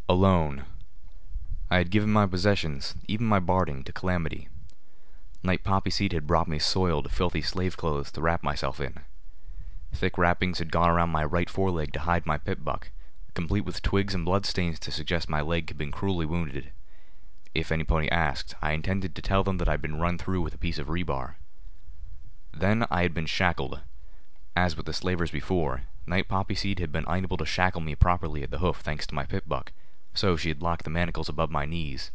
Alone. I had given my possessions, even my barding, to Calamity. Night Poppy Seed had brought me soiled, filthy slave clothes to wrap myself in. Thick wrappings had gone around my right foreleg to hide my pip-buck, complete with twigs and bloodstains to suggest my leg had been cruelly wounded. If any pony asked, I intended to tell them that I'd been run through with a piece of rebar. Then I had been shackled. As with the slavers before, Night Poppy Seed had been unable to shackle me properly at the hoof thanks to my pip-buck, so she had locked the manacles above my knees.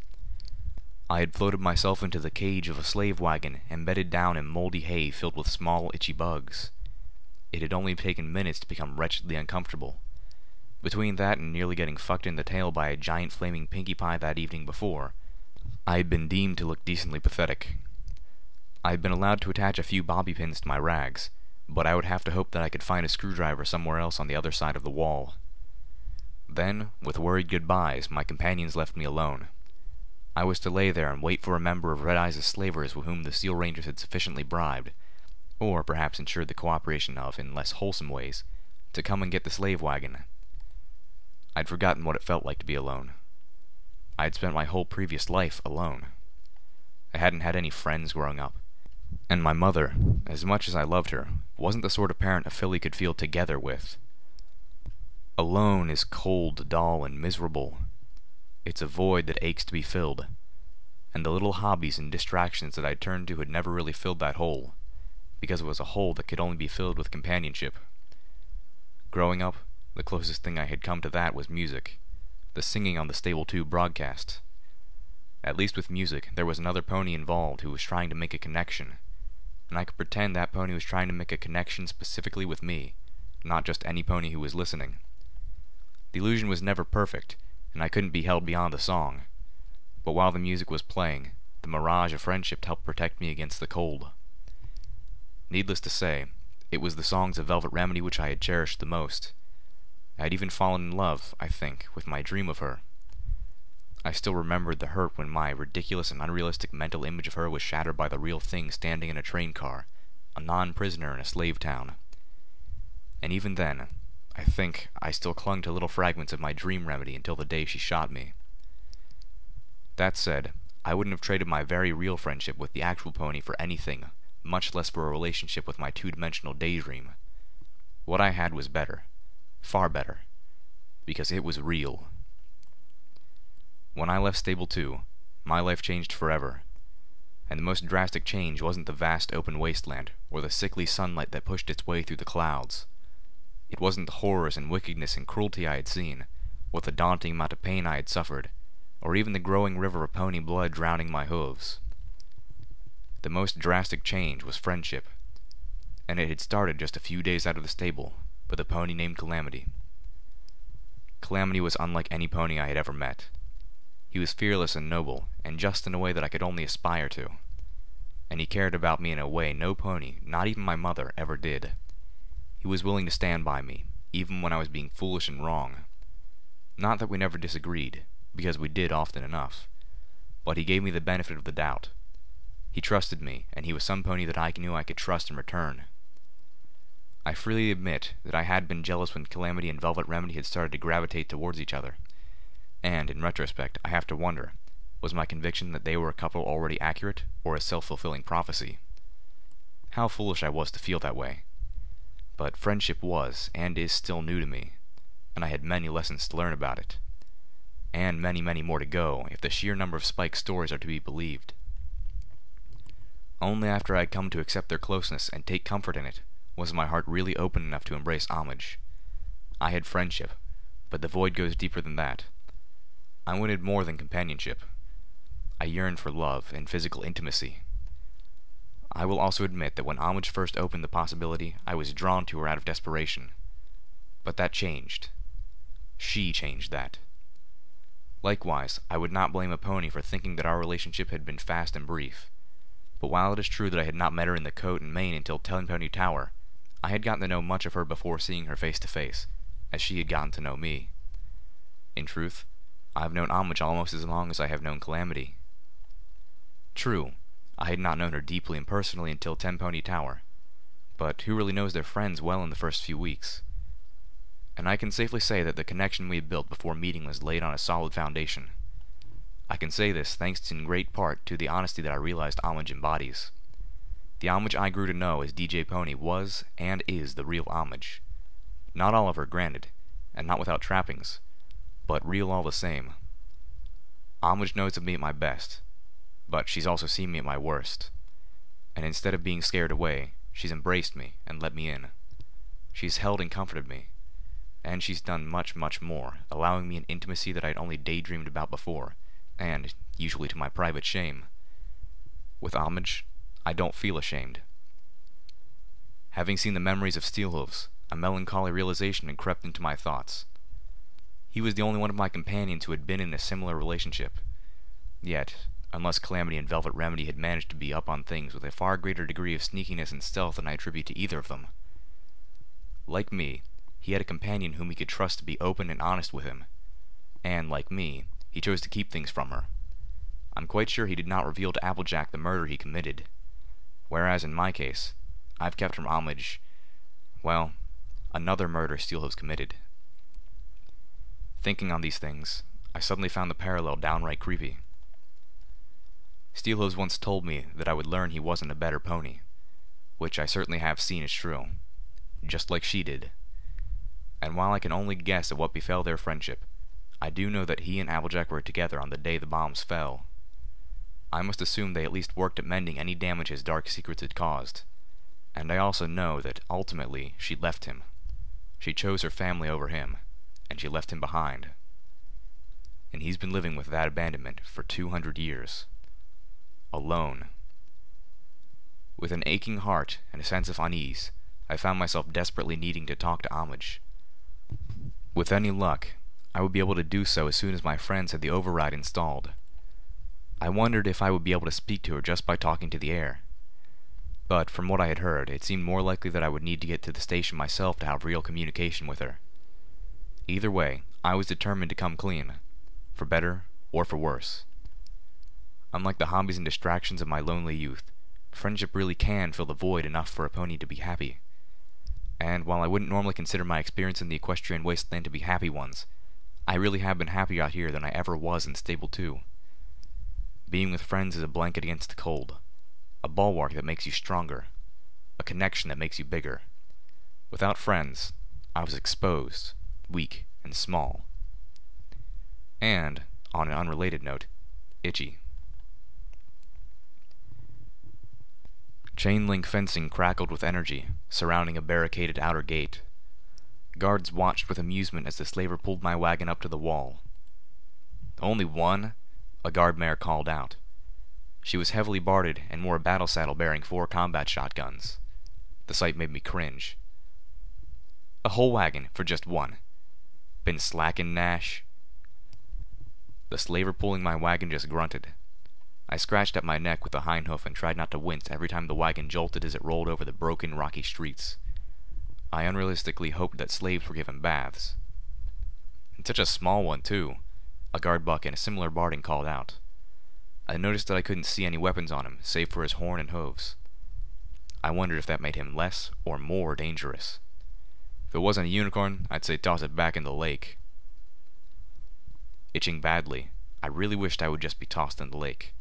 I had floated myself into the cage of a slave wagon and bedded down in moldy hay filled with small, itchy bugs. It had only taken minutes to become wretchedly uncomfortable. Between that and nearly getting fucked in the tail by a giant flaming Pinkie Pie that evening before, I had been deemed to look decently pathetic. I had been allowed to attach a few bobby pins to my rags, but I would have to hope that I could find a screwdriver somewhere else on the other side of the wall. Then, with worried goodbyes, my companions left me alone. I was to lay there and wait for a member of Red Eyes' slavers whom the Steel Rangers had sufficiently bribed, or perhaps ensured the cooperation of in less wholesome ways, to come and get the slave wagon. I'd forgotten what it felt like to be alone. I had spent my whole previous life alone. I hadn't had any friends growing up, and my mother, as much as I loved her, wasn't the sort of parent a filly could feel together with. Alone is cold, dull, and miserable. It's a void that aches to be filled, and the little hobbies and distractions that I turned to had never really filled that hole, because it was a hole that could only be filled with companionship. Growing up, the closest thing I had come to that was music, the singing on the Stable 2 broadcast. At least with music, there was another pony involved who was trying to make a connection, and I could pretend that pony was trying to make a connection specifically with me, not just any pony who was listening. The illusion was never perfect, and I couldn't be held beyond the song, but while the music was playing, the mirage of friendship helped protect me against the cold. Needless to say, it was the songs of Velvet Remedy which I had cherished the most. I had even fallen in love, I think, with my dream of her. I still remembered the hurt when my ridiculous and unrealistic mental image of her was shattered by the real thing standing in a train car, a non-prisoner in a slave town. And even then, I think I still clung to little fragments of my dream Remedy until the day she shot me. That said, I wouldn't have traded my very real friendship with the actual pony for anything, much less for a relationship with my two-dimensional daydream. What I had was better. Far better. Because it was real. When I left Stable 2, my life changed forever. And the most drastic change wasn't the vast open wasteland, or the sickly sunlight that pushed its way through the clouds. It wasn't the horrors and wickedness and cruelty I had seen, or the daunting amount of pain I had suffered, or even the growing river of pony blood drowning my hooves. The most drastic change was friendship, and it had started just a few days out of the stable, with a pony named Calamity. Calamity was unlike any pony I had ever met. He was fearless and noble, and just in a way that I could only aspire to. And he cared about me in a way no pony, not even my mother, ever did. He was willing to stand by me, even when I was being foolish and wrong. Not that we never disagreed, because we did often enough, but he gave me the benefit of the doubt. He trusted me, and he was some pony that I knew I could trust in return. I freely admit that I had been jealous when Calamity and Velvet Remedy had started to gravitate towards each other, and, in retrospect, I have to wonder, was my conviction that they were a couple already accurate, or a self-fulfilling prophecy? How foolish I was to feel that way. But friendship was, and is still new to me, and I had many lessons to learn about it. And many, many more to go, if the sheer number of Spike's stories are to be believed. Only after I had come to accept their closeness and take comfort in it, was my heart really open enough to embrace homage. I had friendship, but the void goes deeper than that. I wanted more than companionship. I yearned for love and physical intimacy. I will also admit that when homage first opened the possibility, I was drawn to her out of desperation. But that changed. She changed that. Likewise, I would not blame a pony for thinking that our relationship had been fast and brief. But while it is true that I had not met her in the coat and mane until Ten Pony Tower, I had gotten to know much of her before seeing her face to face, as she had gotten to know me. In truth, I have known Homage almost as long as I have known Calamity. True, I had not known her deeply and personally until Ten Pony Tower, but who really knows their friends well in the first few weeks? and I can safely say that the connection we had built before meeting was laid on a solid foundation. I can say this thanks in great part to the honesty that I realized Homage embodies. The Homage I grew to know as DJ Pony was and is the real Homage. Not Oliver, granted, and not without trappings, but real all the same. Homage knows of me at my best, but she's also seen me at my worst. And instead of being scared away, she's embraced me and let me in. She's held and comforted me, and she's done much, much more, allowing me an intimacy that I'd only daydreamed about before, and, usually to my private shame. With Homage, I don't feel ashamed. Having seen the memories of Steel Hooves, a melancholy realization had crept into my thoughts. He was the only one of my companions who had been in a similar relationship. Yet, unless Calamity and Velvet Remedy had managed to be up on things with a far greater degree of sneakiness and stealth than I attribute to either of them. Like me, he had a companion whom he could trust to be open and honest with him, and, like me, he chose to keep things from her. I'm quite sure he did not reveal to Applejack the murder he committed, whereas in my case, I've kept from Homage, well, another murder Steelhooves committed. Thinking on these things, I suddenly found the parallel downright creepy. Steelhooves once told me that I would learn he wasn't a better pony, which I certainly have seen is true, just like she did. And while I can only guess at what befell their friendship, I do know that he and Applejack were together on the day the bombs fell. I must assume they at least worked at mending any damage his dark secrets had caused, and I also know that ultimately she left him. She chose her family over him, and she left him behind. And he's been living with that abandonment for 200 years. Alone. With an aching heart and a sense of unease, I found myself desperately needing to talk to Homage. With any luck, I would be able to do so as soon as my friends had the override installed. I wondered if I would be able to speak to her just by talking to the air. But from what I had heard, it seemed more likely that I would need to get to the station myself to have real communication with her. Either way, I was determined to come clean, for better or for worse. Unlike the hobbies and distractions of my lonely youth, friendship really can fill the void enough for a pony to be happy. And while I wouldn't normally consider my experience in the equestrian wasteland to be happy ones, I really have been happier out here than I ever was in Stable 2. Being with friends is a blanket against the cold, a bulwark that makes you stronger, a connection that makes you bigger. Without friends, I was exposed, weak, and small. And, on an unrelated note, itchy. Chain link fencing crackled with energy, surrounding a barricaded outer gate. Guards watched with amusement as the slaver pulled my wagon up to the wall. "Only one?" a guard mare called out. She was heavily barded and wore a battle saddle bearing 4 combat shotguns. The sight made me cringe. "A whole wagon for just one. Been slacking, Nash?" The slaver pulling my wagon just grunted. I scratched at my neck with a hind hoof and tried not to wince every time the wagon jolted as it rolled over the broken, rocky streets. I unrealistically hoped that slaves were given baths. "And such a small one, too," a guard buck in a similar barding called out. I noticed that I couldn't see any weapons on him, save for his horn and hooves. I wondered if that made him less or more dangerous. If it wasn't a unicorn, I'd say toss it back in the lake. Itching badly, I really wished I would just be tossed in the lake.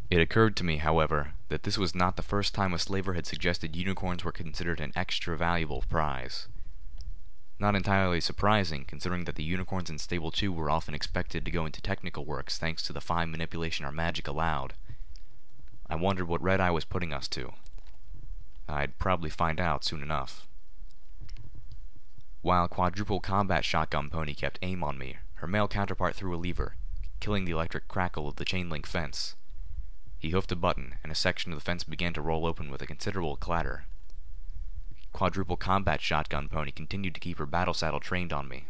It occurred to me, however, that this was not the first time a slaver had suggested unicorns were considered an extra valuable prize. Not entirely surprising, considering that the unicorns in Stable 2 were often expected to go into technical works thanks to the fine manipulation our magic allowed. I wondered what Red Eye was putting us to. I'd probably find out soon enough. While Quadruple Combat Shotgun Pony kept aim on me, her male counterpart threw a lever, killing the electric crackle of the chain-link fence. He hoofed a button, and a section of the fence began to roll open with a considerable clatter. Quadruple Combat Shotgun Pony continued to keep her battle saddle trained on me.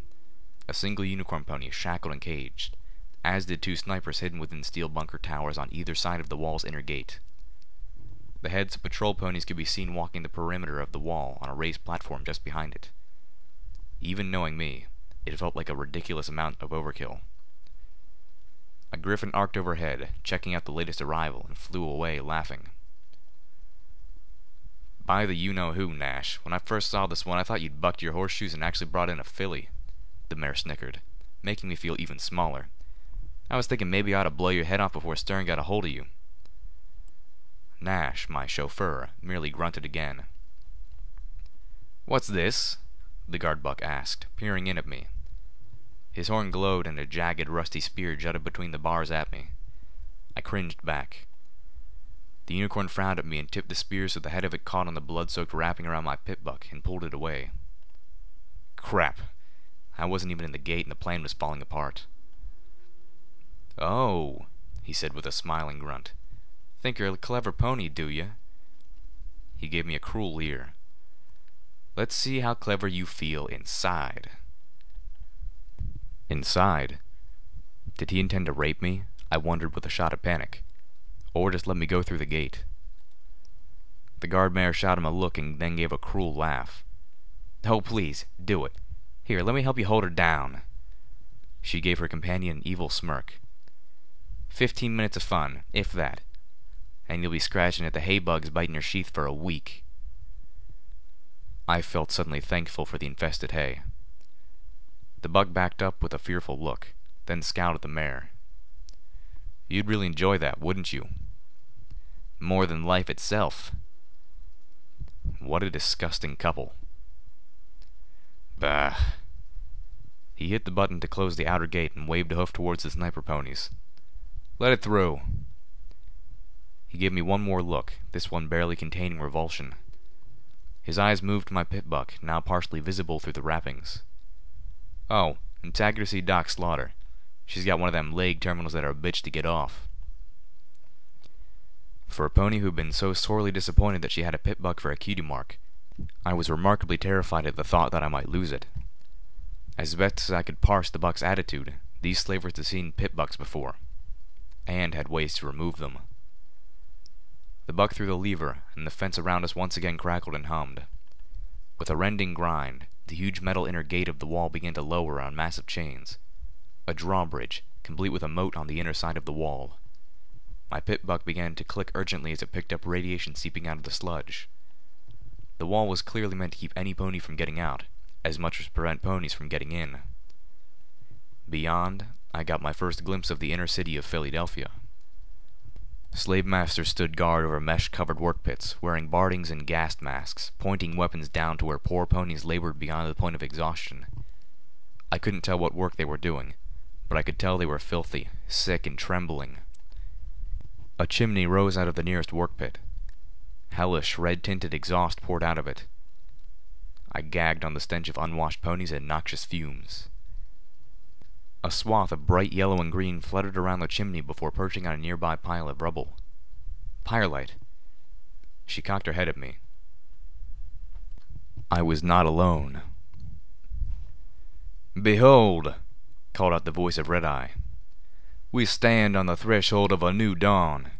A single unicorn pony shackled and caged, as did 2 snipers hidden within steel bunker towers on either side of the wall's inner gate. The heads of patrol ponies could be seen walking the perimeter of the wall on a raised platform just behind it. Even knowing me, it felt like a ridiculous amount of overkill. A griffin arced overhead, checking out the latest arrival, and flew away, laughing. By the you-know-who, Nash. When I first saw this one, I thought you'd bucked your horseshoes and actually brought in a filly. The mare snickered, making me feel even smaller. I was thinking maybe I ought to blow your head off before Stern got a hold of you. Nash, my chauffeur, merely grunted again. "What's this?" the guard buck asked, peering in at me. His horn glowed and a jagged, rusty spear jutted between the bars at me. I cringed back. The unicorn frowned at me and tipped the spear so the head of it caught on the blood-soaked wrapping around my pit buck and pulled it away. Crap. I wasn't even in the gate and the plane was falling apart. "Oh," he said with a smiling grunt. "Think you're a clever pony, do you?" He gave me a cruel leer. "Let's see how clever you feel inside." Inside? Did he intend to rape me? I wondered with a shot of panic. Or just let me go through the gate. The guard mare shot him a look and then gave a cruel laugh. "Oh, please, do it. Here, let me help you hold her down." She gave her companion an evil smirk. 15 minutes of fun, if that. And you'll be scratching at the hay bugs biting your sheath for a week. I felt suddenly thankful for the infested hay. The buck backed up with a fearful look, then scowled at the mare. "You'd really enjoy that, wouldn't you?" "More than life itself." What a disgusting couple. Bah. He hit the button to close the outer gate and waved a hoof towards the sniper ponies. "Let it through." He gave me one more look, this one barely containing revulsion. His eyes moved to my pit buck, now partially visible through the wrappings. "Oh, Integrity Doc Slaughter. She's got one of them leg terminals that are a bitch to get off." For a pony who'd been so sorely disappointed that she had a pit buck for a cutie mark, I was remarkably terrified at the thought that I might lose it. As best as I could parse the buck's attitude, these slavers had seen pit bucks before, and had ways to remove them. The buck threw the lever, and the fence around us once again crackled and hummed. With a rending grind, the huge metal inner gate of the wall began to lower on massive chains. A drawbridge, complete with a moat on the inner side of the wall. My pit buck began to click urgently as it picked up radiation seeping out of the sludge. The wall was clearly meant to keep any pony from getting out, as much as prevent ponies from getting in. Beyond, I got my first glimpse of the inner city of Philadelphia. Slave masters stood guard over mesh-covered work pits, wearing bardings and gas masks, pointing weapons down to where poor ponies labored beyond the point of exhaustion. I couldn't tell what work they were doing, but I could tell they were filthy, sick, and trembling. A chimney rose out of the nearest work pit. Hellish, red-tinted exhaust poured out of it. I gagged on the stench of unwashed ponies and noxious fumes. A swath of bright yellow and green fluttered around the chimney before perching on a nearby pile of rubble. "Twilight." She cocked her head at me. I was not alone. "Behold," called out the voice of Red-Eye, "we stand on the threshold of a new dawn.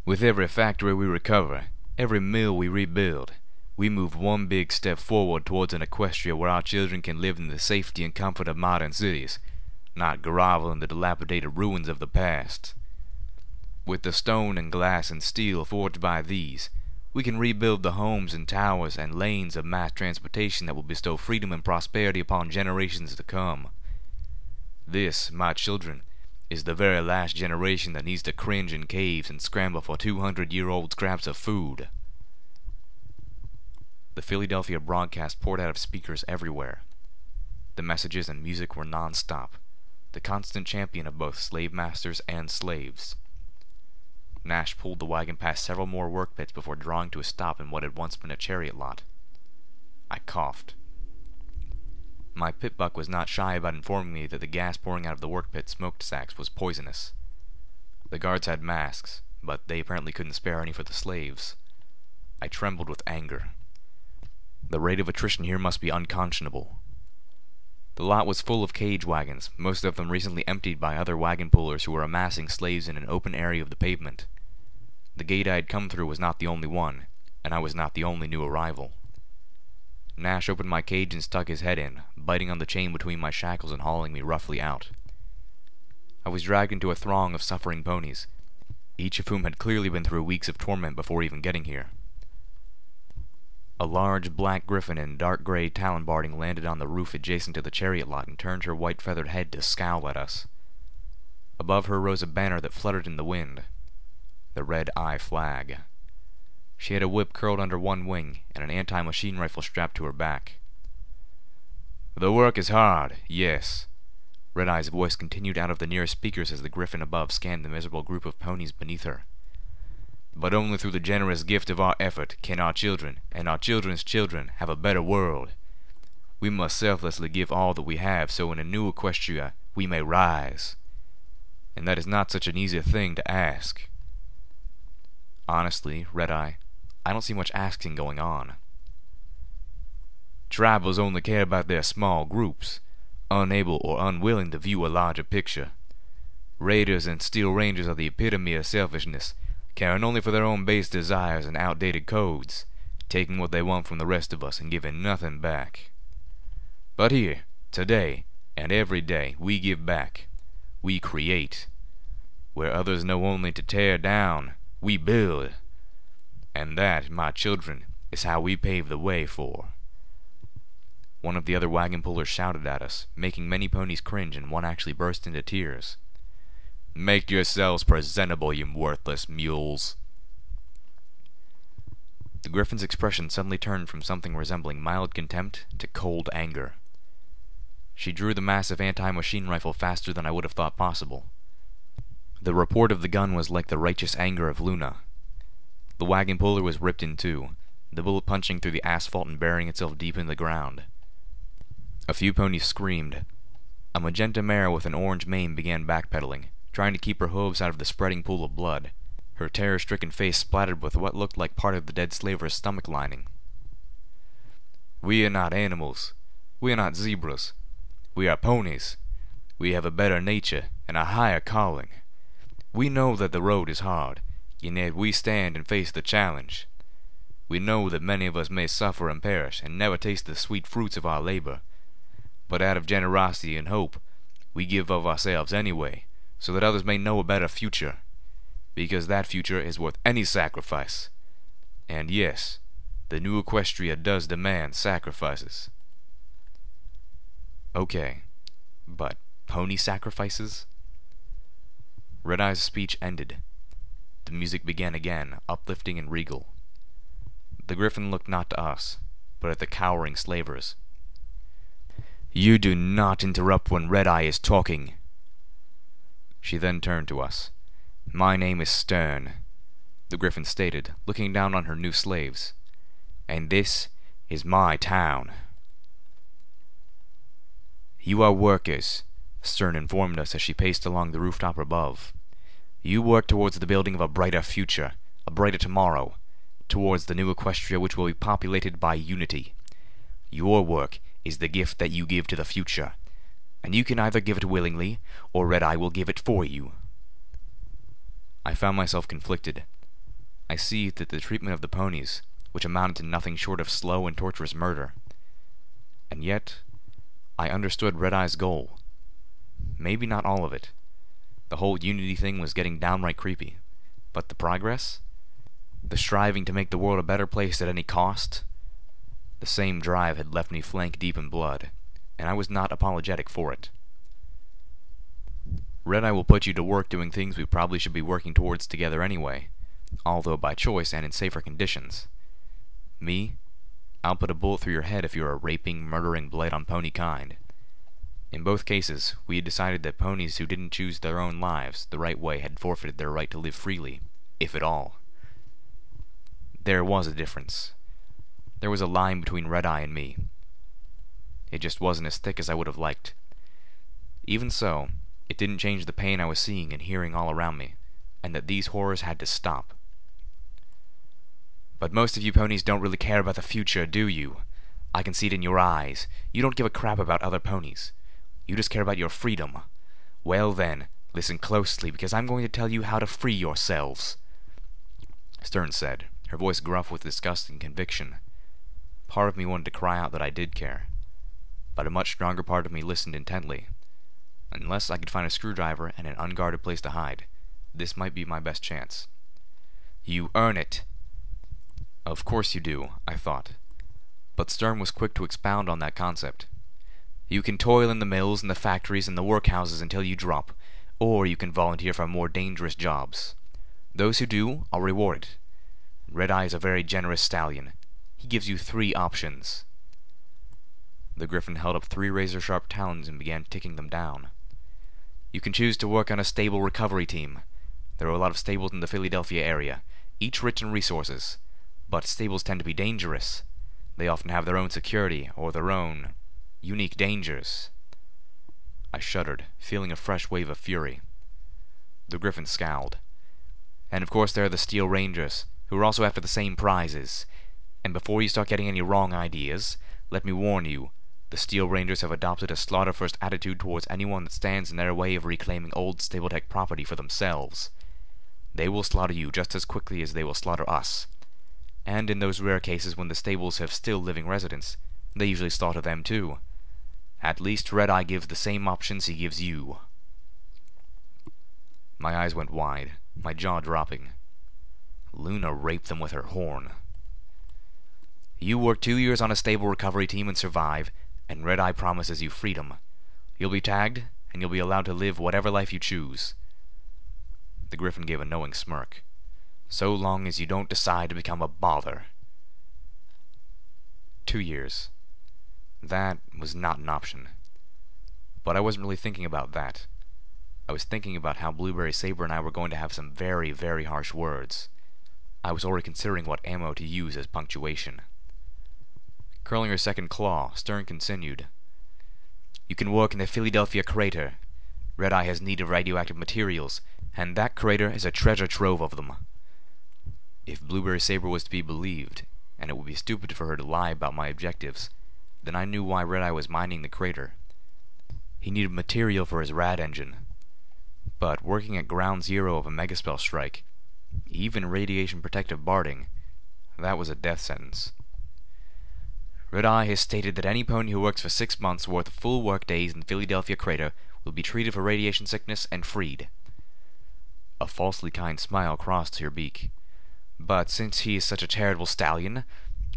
With every factory we recover, every mill we rebuild, we move one big step forward towards an Equestria where our children can live in the safety and comfort of modern cities, not grovel in the dilapidated ruins of the past. With the stone and glass and steel forged by these, we can rebuild the homes and towers and lanes of mass transportation that will bestow freedom and prosperity upon generations to come. This, my children, is the very last generation that needs to cringe in caves and scramble for 200-year-old scraps of food." The Philadelphia broadcast poured out of speakers everywhere. The messages and music were non-stop, the constant champion of both slave masters and slaves. Nash pulled the wagon past several more work pits before drawing to a stop in what had once been a chariot lot. I coughed. My pit buck was not shy about informing me that the gas pouring out of the work pit smokestacks was poisonous. The guards had masks, but they apparently couldn't spare any for the slaves. I trembled with anger. The rate of attrition here must be unconscionable. The lot was full of cage wagons, most of them recently emptied by other wagon pullers who were amassing slaves in an open area of the pavement. The gate I had come through was not the only one, and I was not the only new arrival. Nash opened my cage and stuck his head in, biting on the chain between my shackles and hauling me roughly out. I was dragged into a throng of suffering ponies, each of whom had clearly been through weeks of torment before even getting here. A large black griffin in dark gray talon barding landed on the roof adjacent to the chariot lot and turned her white feathered head to scowl at us. Above her rose a banner that fluttered in the wind. The Red Eye flag. She had a whip curled under one wing and an anti-machine rifle strapped to her back. "The work is hard, yes." Red Eye's voice continued out of the nearest speakers as the griffin above scanned the miserable group of ponies beneath her. "But only through the generous gift of our effort can our children and our children's children have a better world. We must selflessly give all that we have so in a new Equestria we may rise. And that is not such an easy thing to ask." Honestly, Red Eye, I don't see much asking going on. "Tribals only care about their small groups, unable or unwilling to view a larger picture. Raiders and Steel Rangers are the epitome of selfishness, caring only for their own base desires and outdated codes, taking what they want from the rest of us and giving nothing back. But here, today, and every day, we give back. We create. Where others know only to tear down, we build. And that, my children, is how we pave the way for." One of the other wagon pullers shouted at us, making many ponies cringe, and one actually burst into tears. "Make yourselves presentable, you worthless mules." The griffin's expression suddenly turned from something resembling mild contempt to cold anger. She drew the massive anti-machine rifle faster than I would have thought possible. The report of the gun was like the righteous anger of Luna. The wagon puller was ripped in two, the bullet punching through the asphalt and burying itself deep in the ground. A few ponies screamed. A magenta mare with an orange mane began backpedaling, trying to keep her hooves out of the spreading pool of blood, her terror-stricken face splattered with what looked like part of the dead slaver's stomach lining. "We are not animals. We are not zebras. We are ponies. We have a better nature and a higher calling. We know that the road is hard, and yet we stand and face the challenge. We know that many of us may suffer and perish and never taste the sweet fruits of our labor. But out of generosity and hope, we give of ourselves anyway, so that others may know a better future. Because that future is worth any sacrifice. And yes, the new Equestria does demand sacrifices." Okay, but pony sacrifices? Red Eye's speech ended. The music began again, uplifting and regal. The griffin looked not to us, but at the cowering slavers. "You do not interrupt when Red Eye is talking." She then turned to us. "My name is Stern," the griffin stated, looking down on her new slaves. "And this is my town." "You are workers," Stern informed us as she paced along the rooftop above. "You work towards the building of a brighter future, a brighter tomorrow, towards the new Equestria which will be populated by unity. Your work is the gift that you give to the future, and you can either give it willingly, or Red Eye will give it for you." I found myself conflicted. I seethed at the treatment of the ponies, which amounted to nothing short of slow and torturous murder. And yet, I understood Red Eye's goal. Maybe not all of it. The whole unity thing was getting downright creepy. But the progress? The striving to make the world a better place at any cost? The same drive had left me flank deep in blood, and I was not apologetic for it. Red Eye will put you to work doing things we probably should be working towards together anyway, although by choice and in safer conditions. Me? I'll put a bullet through your head if you're a raping, murdering blight on pony kind. In both cases, we had decided that ponies who didn't choose their own lives the right way had forfeited their right to live freely, if at all. There was a difference. There was a line between Red Eye and me. It just wasn't as thick as I would have liked. Even so, it didn't change the pain I was seeing and hearing all around me, and that these horrors had to stop. "But most of you ponies don't really care about the future, do you? I can see it in your eyes. You don't give a crap about other ponies. You just care about your freedom. Well then, listen closely, because I'm going to tell you how to free yourselves," Stern said, her voice gruff with disgust and conviction. Part of me wanted to cry out that I did care, but a much stronger part of me listened intently. Unless I could find a screwdriver and an unguarded place to hide, this might be my best chance. "You earn it." Of course you do, I thought. But Stern was quick to expound on that concept. You can toil in the mills and the factories and the workhouses until you drop, or you can volunteer for more dangerous jobs. Those who do are rewarded. Red-Eye is a very generous stallion. He gives you 3 options. The Griffin held up 3 razor-sharp talons and began ticking them down. You can choose to work on a stable recovery team. There are a lot of stables in the Philadelphia area, each rich in resources, but stables tend to be dangerous. They often have their own security, or their own unique dangers. I shuddered, feeling a fresh wave of fury. The Griffin scowled. And of course there are the Steel Rangers, who are also after the same prizes. And before you start getting any wrong ideas, let me warn you, the Steel Rangers have adopted a slaughter-first attitude towards anyone that stands in their way of reclaiming old Stabletech property for themselves. They will slaughter you just as quickly as they will slaughter us. And in those rare cases when the stables have still living residents, they usually slaughter them too. At least Red-Eye gives the same options he gives you. My eyes went wide, my jaw dropping. Luna raped them with her horn. You work 2 years on a stable recovery team and survive, and Red-Eye promises you freedom. You'll be tagged, and you'll be allowed to live whatever life you choose. The Griffin gave a knowing smirk. So long as you don't decide to become a bother. 2 years. That was not an option. But I wasn't really thinking about that. I was thinking about how Blueberry Saber and I were going to have some very, very harsh words. I was already considering what ammo to use as punctuation. Curling her second claw, Stern continued. You can work in the Philadelphia crater. Red-Eye has need of radioactive materials, and that crater is a treasure trove of them. If Blueberry Saber was to be believed, and it would be stupid for her to lie about my objectives, then I knew why Red-Eye was mining the crater. He needed material for his rad engine. But working at ground zero of a megaspell strike, even radiation-protective barding, that was a death sentence. Red-Eye has stated that any pony who works for 6 months' worth of full work days in the Philadelphia crater will be treated for radiation sickness and freed. A falsely kind smile crossed her beak. But since he is such a charitable stallion,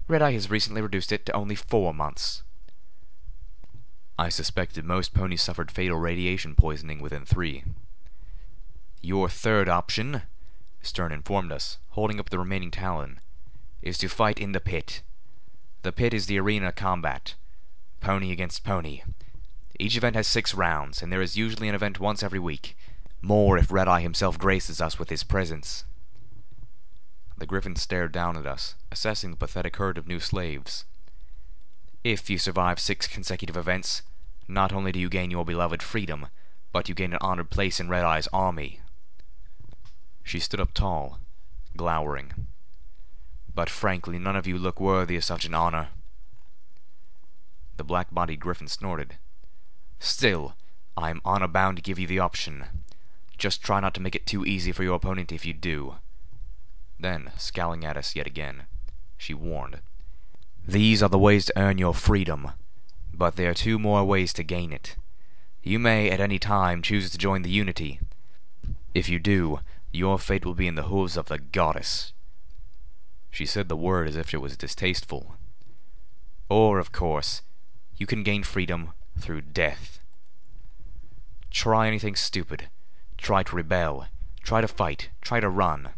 Red-Eye has recently reduced it to only 4 months. I suspected most ponies suffered fatal radiation poisoning within 3. Your third option, Stern informed us, holding up the remaining talon, is to fight in the pit. The pit is the arena combat. Pony against pony. Each event has 6 rounds, and there is usually an event once every week. More if Red-Eye himself graces us with his presence. The Griffin stared down at us, assessing the pathetic herd of new slaves. If you survive 6 consecutive events, not only do you gain your beloved freedom, but you gain an honored place in Red-Eye's army. She stood up tall, glowering. But frankly, none of you look worthy of such an honor. The black-bodied Griffin snorted. Still, I am honor-bound to give you the option. Just try not to make it too easy for your opponent if you do. Then, scowling at us yet again, she warned. These are the ways to earn your freedom, but there are 2 more ways to gain it. You may at any time choose to join the Unity. If you do, your fate will be in the hooves of the goddess. She said the word as if it was distasteful. Or, of course, you can gain freedom through death. Try anything stupid. Try to rebel. Try to fight. Try to run.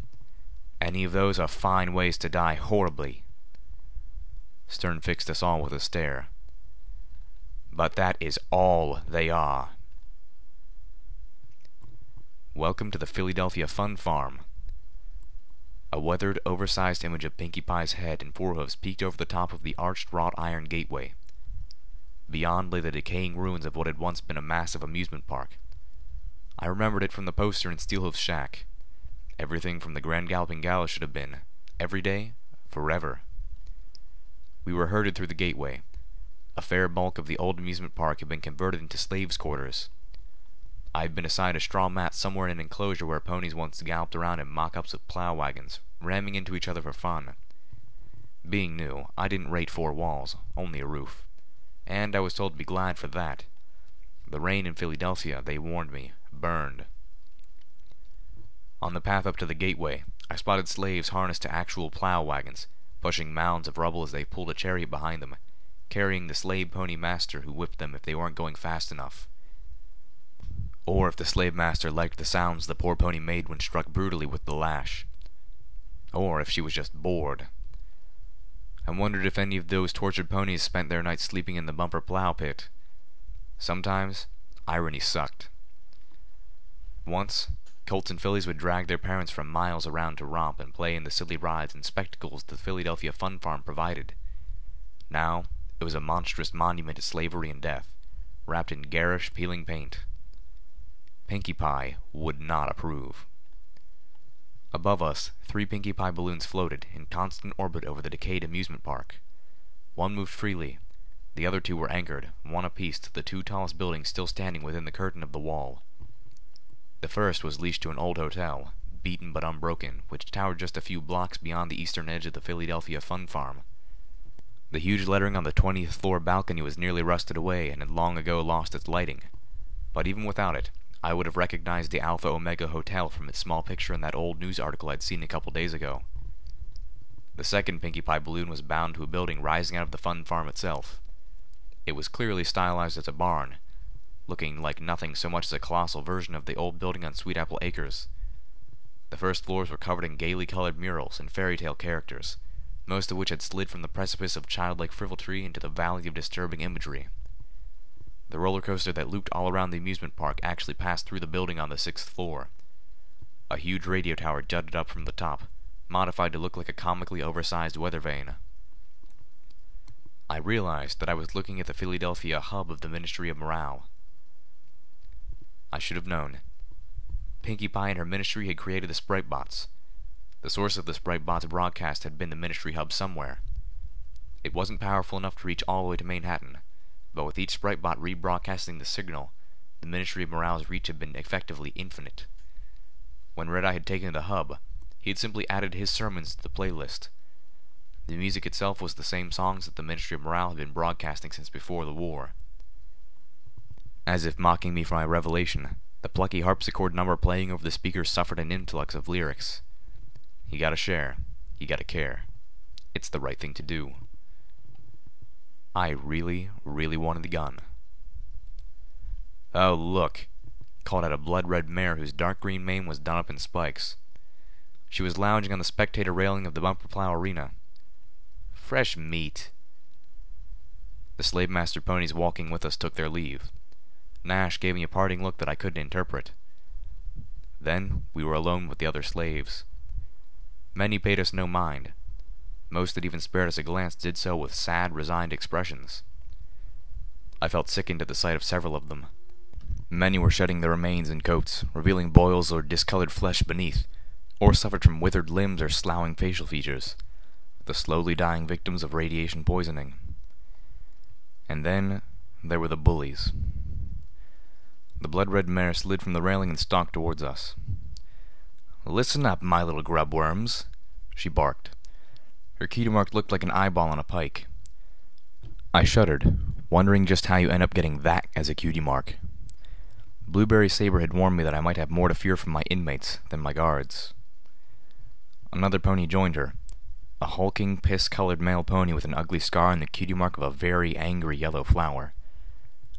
Any of those are fine ways to die horribly. Stern fixed us all with a stare. But that is all they are. Welcome to the Philadelphia Fun Farm. A weathered, oversized image of Pinkie Pie's head and forehooves peeked over the top of the arched wrought iron gateway. Beyond lay the decaying ruins of what had once been a massive amusement park. I remembered it from the poster in Steelhoof's shack. Everything from the Grand Galloping Gala should have been. Every day, forever. We were herded through the gateway. A fair bulk of the old amusement park had been converted into slaves' quarters. I had been assigned a straw mat somewhere in an enclosure where ponies once galloped around in mock-ups of plow wagons, ramming into each other for fun. Being new, I didn't rate 4 walls, only a roof. And I was told to be glad for that. The rain in Philadelphia, they warned me, burned. On the path up to the gateway, I spotted slaves harnessed to actual plow wagons, pushing mounds of rubble as they pulled a chariot behind them, carrying the slave pony master who whipped them if they weren't going fast enough. Or if the slave master liked the sounds the poor pony made when struck brutally with the lash. Or if she was just bored. I wondered if any of those tortured ponies spent their nights sleeping in the bumper plow pit. Sometimes, irony sucked. Once, colts and fillies would drag their parents from miles around to romp and play in the silly rides and spectacles the Philadelphia Fun Farm provided. Now, it was a monstrous monument to slavery and death, wrapped in garish, peeling paint. Pinkie Pie would not approve. Above us, 3 Pinkie Pie balloons floated in constant orbit over the decayed amusement park. One moved freely. The other 2 were anchored, one apiece, to the 2 tallest buildings still standing within the curtain of the wall. The first was leashed to an old hotel, beaten but unbroken, which towered just a few blocks beyond the eastern edge of the Philadelphia Fun Farm. The huge lettering on the 20th floor balcony was nearly rusted away and had long ago lost its lighting. But even without it, I would have recognized the Alpha Omega Hotel from its small picture in that old news article I'd seen a couple days ago. The second Pinkie Pie balloon was bound to a building rising out of the Fun Farm itself. It was clearly stylized as a barn, looking like nothing so much as a colossal version of the old building on Sweet Apple Acres. The first floors were covered in gaily colored murals and fairy tale characters, most of which had slid from the precipice of childlike frivolity into the valley of disturbing imagery. The roller coaster that looped all around the amusement park actually passed through the building on the 6th floor. A huge radio tower jutted up from the top, modified to look like a comically oversized weather vane. I realized that I was looking at the Philadelphia hub of the Ministry of Morale. I should have known. Pinkie Pie and her ministry had created the Sprite Bots. The source of the Sprite Bots broadcast had been the Ministry hub somewhere. It wasn't powerful enough to reach all the way to Manhattan, but with each Sprite Bot rebroadcasting the signal, the Ministry of Morale's reach had been effectively infinite. When Red Eye had taken the hub, he had simply added his sermons to the playlist. The music itself was the same songs that the Ministry of Morale had been broadcasting since before the war. As if mocking me for my revelation, the plucky harpsichord number playing over the speakers suffered an influx of lyrics. You gotta share. You gotta care. It's the right thing to do. I really, really wanted the gun. Oh, look, called out a blood-red mare whose dark green mane was done up in spikes. She was lounging on the spectator railing of the bumper plow arena. Fresh meat. The slave master ponies walking with us took their leave. Nash gave me a parting look that I couldn't interpret. Then we were alone with the other slaves. Many paid us no mind. Most that even spared us a glance did so with sad, resigned expressions. I felt sickened at the sight of several of them. Many were shedding their remains and coats, revealing boils or discolored flesh beneath, or suffered from withered limbs or sloughing facial features, the slowly dying victims of radiation poisoning. And then there were the bullies. The blood-red mare slid from the railing and stalked towards us. "Listen up, my little grubworms," she barked. Her cutie mark looked like an eyeball on a pike. I shuddered, wondering just how you end up getting that as a cutie mark. Blueberry Saber had warned me that I might have more to fear from my inmates than my guards. Another pony joined her, a hulking, piss-colored male pony with an ugly scar and the cutie mark of a very angry yellow flower.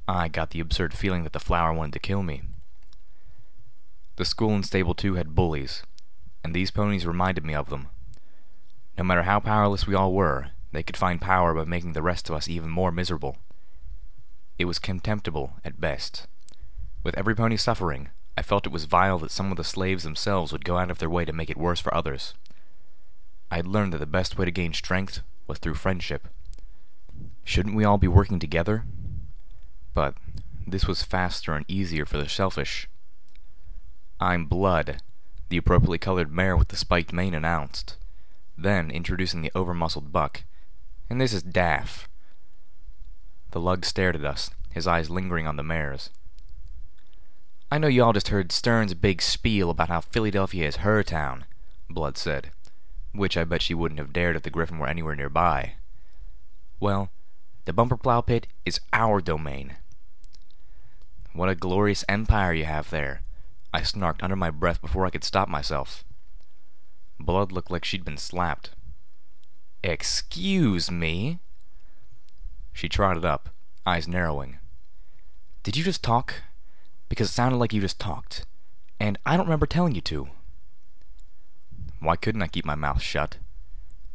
I got the absurd feeling that the flower wanted to kill me. The school and stable, too, had bullies, and these ponies reminded me of them. No matter how powerless we all were, they could find power by making the rest of us even more miserable. It was contemptible, at best. With every pony suffering, I felt it was vile that some of the slaves themselves would go out of their way to make it worse for others. I had learned that the best way to gain strength was through friendship. Shouldn't we all be working together? But this was faster and easier for the selfish. "I'm Blood," the appropriately colored mare with the spiked mane announced, then introducing the over-muscled buck. "And this is Daff." The lug stared at us, his eyes lingering on the mare's. "I know you all just heard Stern's big spiel about how Philadelphia is her town," Blood said, which I bet she wouldn't have dared if the Griffin were anywhere nearby. "Well, the bumper plow pit is our domain." "What a glorious empire you have there," I snarked under my breath before I could stop myself. Blood looked like she'd been slapped. Excuse me? She trotted up, eyes narrowing. Did you just talk? Because it sounded like you just talked, and I don't remember telling you to. Why couldn't I keep my mouth shut?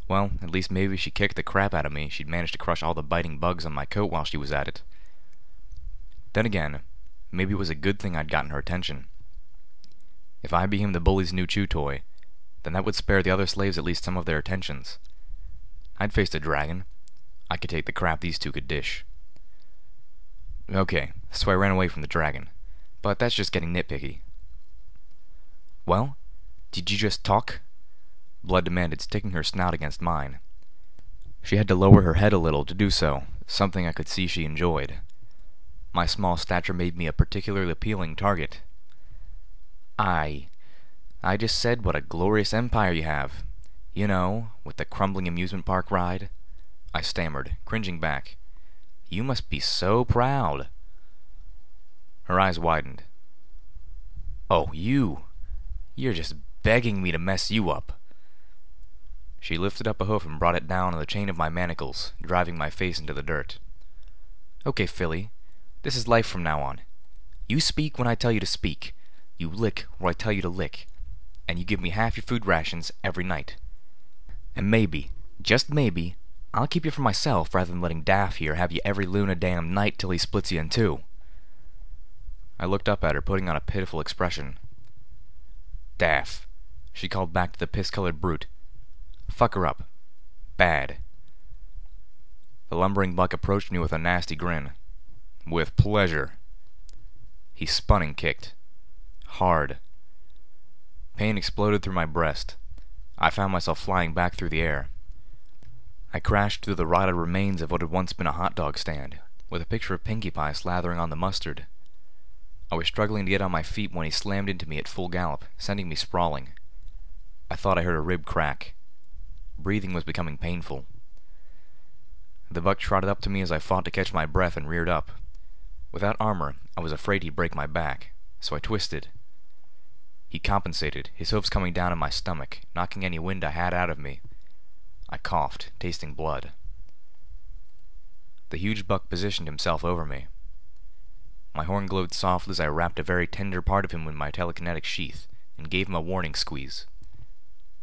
Well, at least maybe if she kicked the crap out of me, she'd manage to crush all the biting bugs on my coat while she was at it. Then again, maybe it was a good thing I'd gotten her attention. If I became the bully's new chew toy, then that would spare the other slaves at least some of their attentions. I'd faced a dragon. I could take the crap these two could dish. Okay, so I ran away from the dragon. But that's just getting nitpicky. Well, did you just talk? Blood demanded, sticking her snout against mine. She had to lower her head a little to do so, something I could see she enjoyed. My small stature made me a particularly appealing target. I just said what a glorious empire you have. You know, with the crumbling amusement park ride. I stammered, cringing back. You must be so proud. Her eyes widened. Oh, you're just begging me to mess you up. She lifted up a hoof and brought it down on the chain of my manacles, driving my face into the dirt. Okay, Philly, this is life from now on. You speak when I tell you to speak. You lick where I tell you to lick. And you give me half your food rations every night. And maybe, just maybe, I'll keep you for myself rather than letting Daff here have you every Luna damn night till he splits you in two. I looked up at her, putting on a pitiful expression. Daff, she called back to the piss-colored brute. Fuck her up. Bad. The lumbering buck approached me with a nasty grin. With pleasure. He spun and kicked. Hard. Pain exploded through my breast. I found myself flying back through the air. I crashed through the rotted remains of what had once been a hot dog stand, with a picture of Pinkie Pie slathering on the mustard. I was struggling to get on my feet when he slammed into me at full gallop, sending me sprawling. I thought I heard a rib crack. Breathing was becoming painful. The buck trotted up to me as I fought to catch my breath and reared up. Without armor, I was afraid he'd break my back, so I twisted. He compensated, his hoofs coming down on my stomach, knocking any wind I had out of me. I coughed, tasting blood. The huge buck positioned himself over me. My horn glowed softly as I wrapped a very tender part of him in my telekinetic sheath, and gave him a warning squeeze.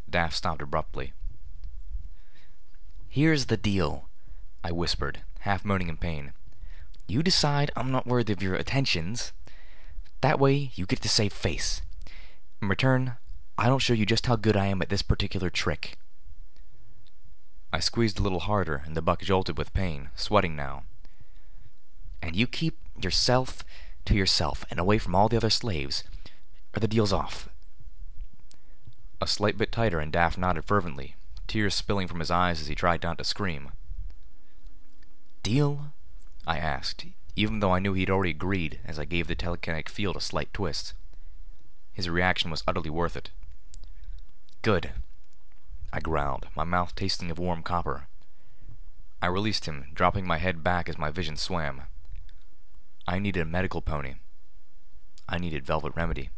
Daff stopped abruptly. Here's the deal, I whispered, half moaning in pain. You decide I'm not worthy of your attentions. That way, you get to save face. In return, I don't show you just how good I am at this particular trick. I squeezed a little harder, and the buck jolted with pain, sweating now. And you keep yourself to yourself and away from all the other slaves, or the deal's off. A slight bit tighter, and Daff nodded fervently, tears spilling from his eyes as he tried not to scream. Deal? I asked, even though I knew he'd already agreed as I gave the telekinetic field a slight twist. His reaction was utterly worth it. Good, I growled, my mouth tasting of warm copper. I released him, dropping my head back as my vision swam. I needed a medical pony. I needed Velvet Remedy.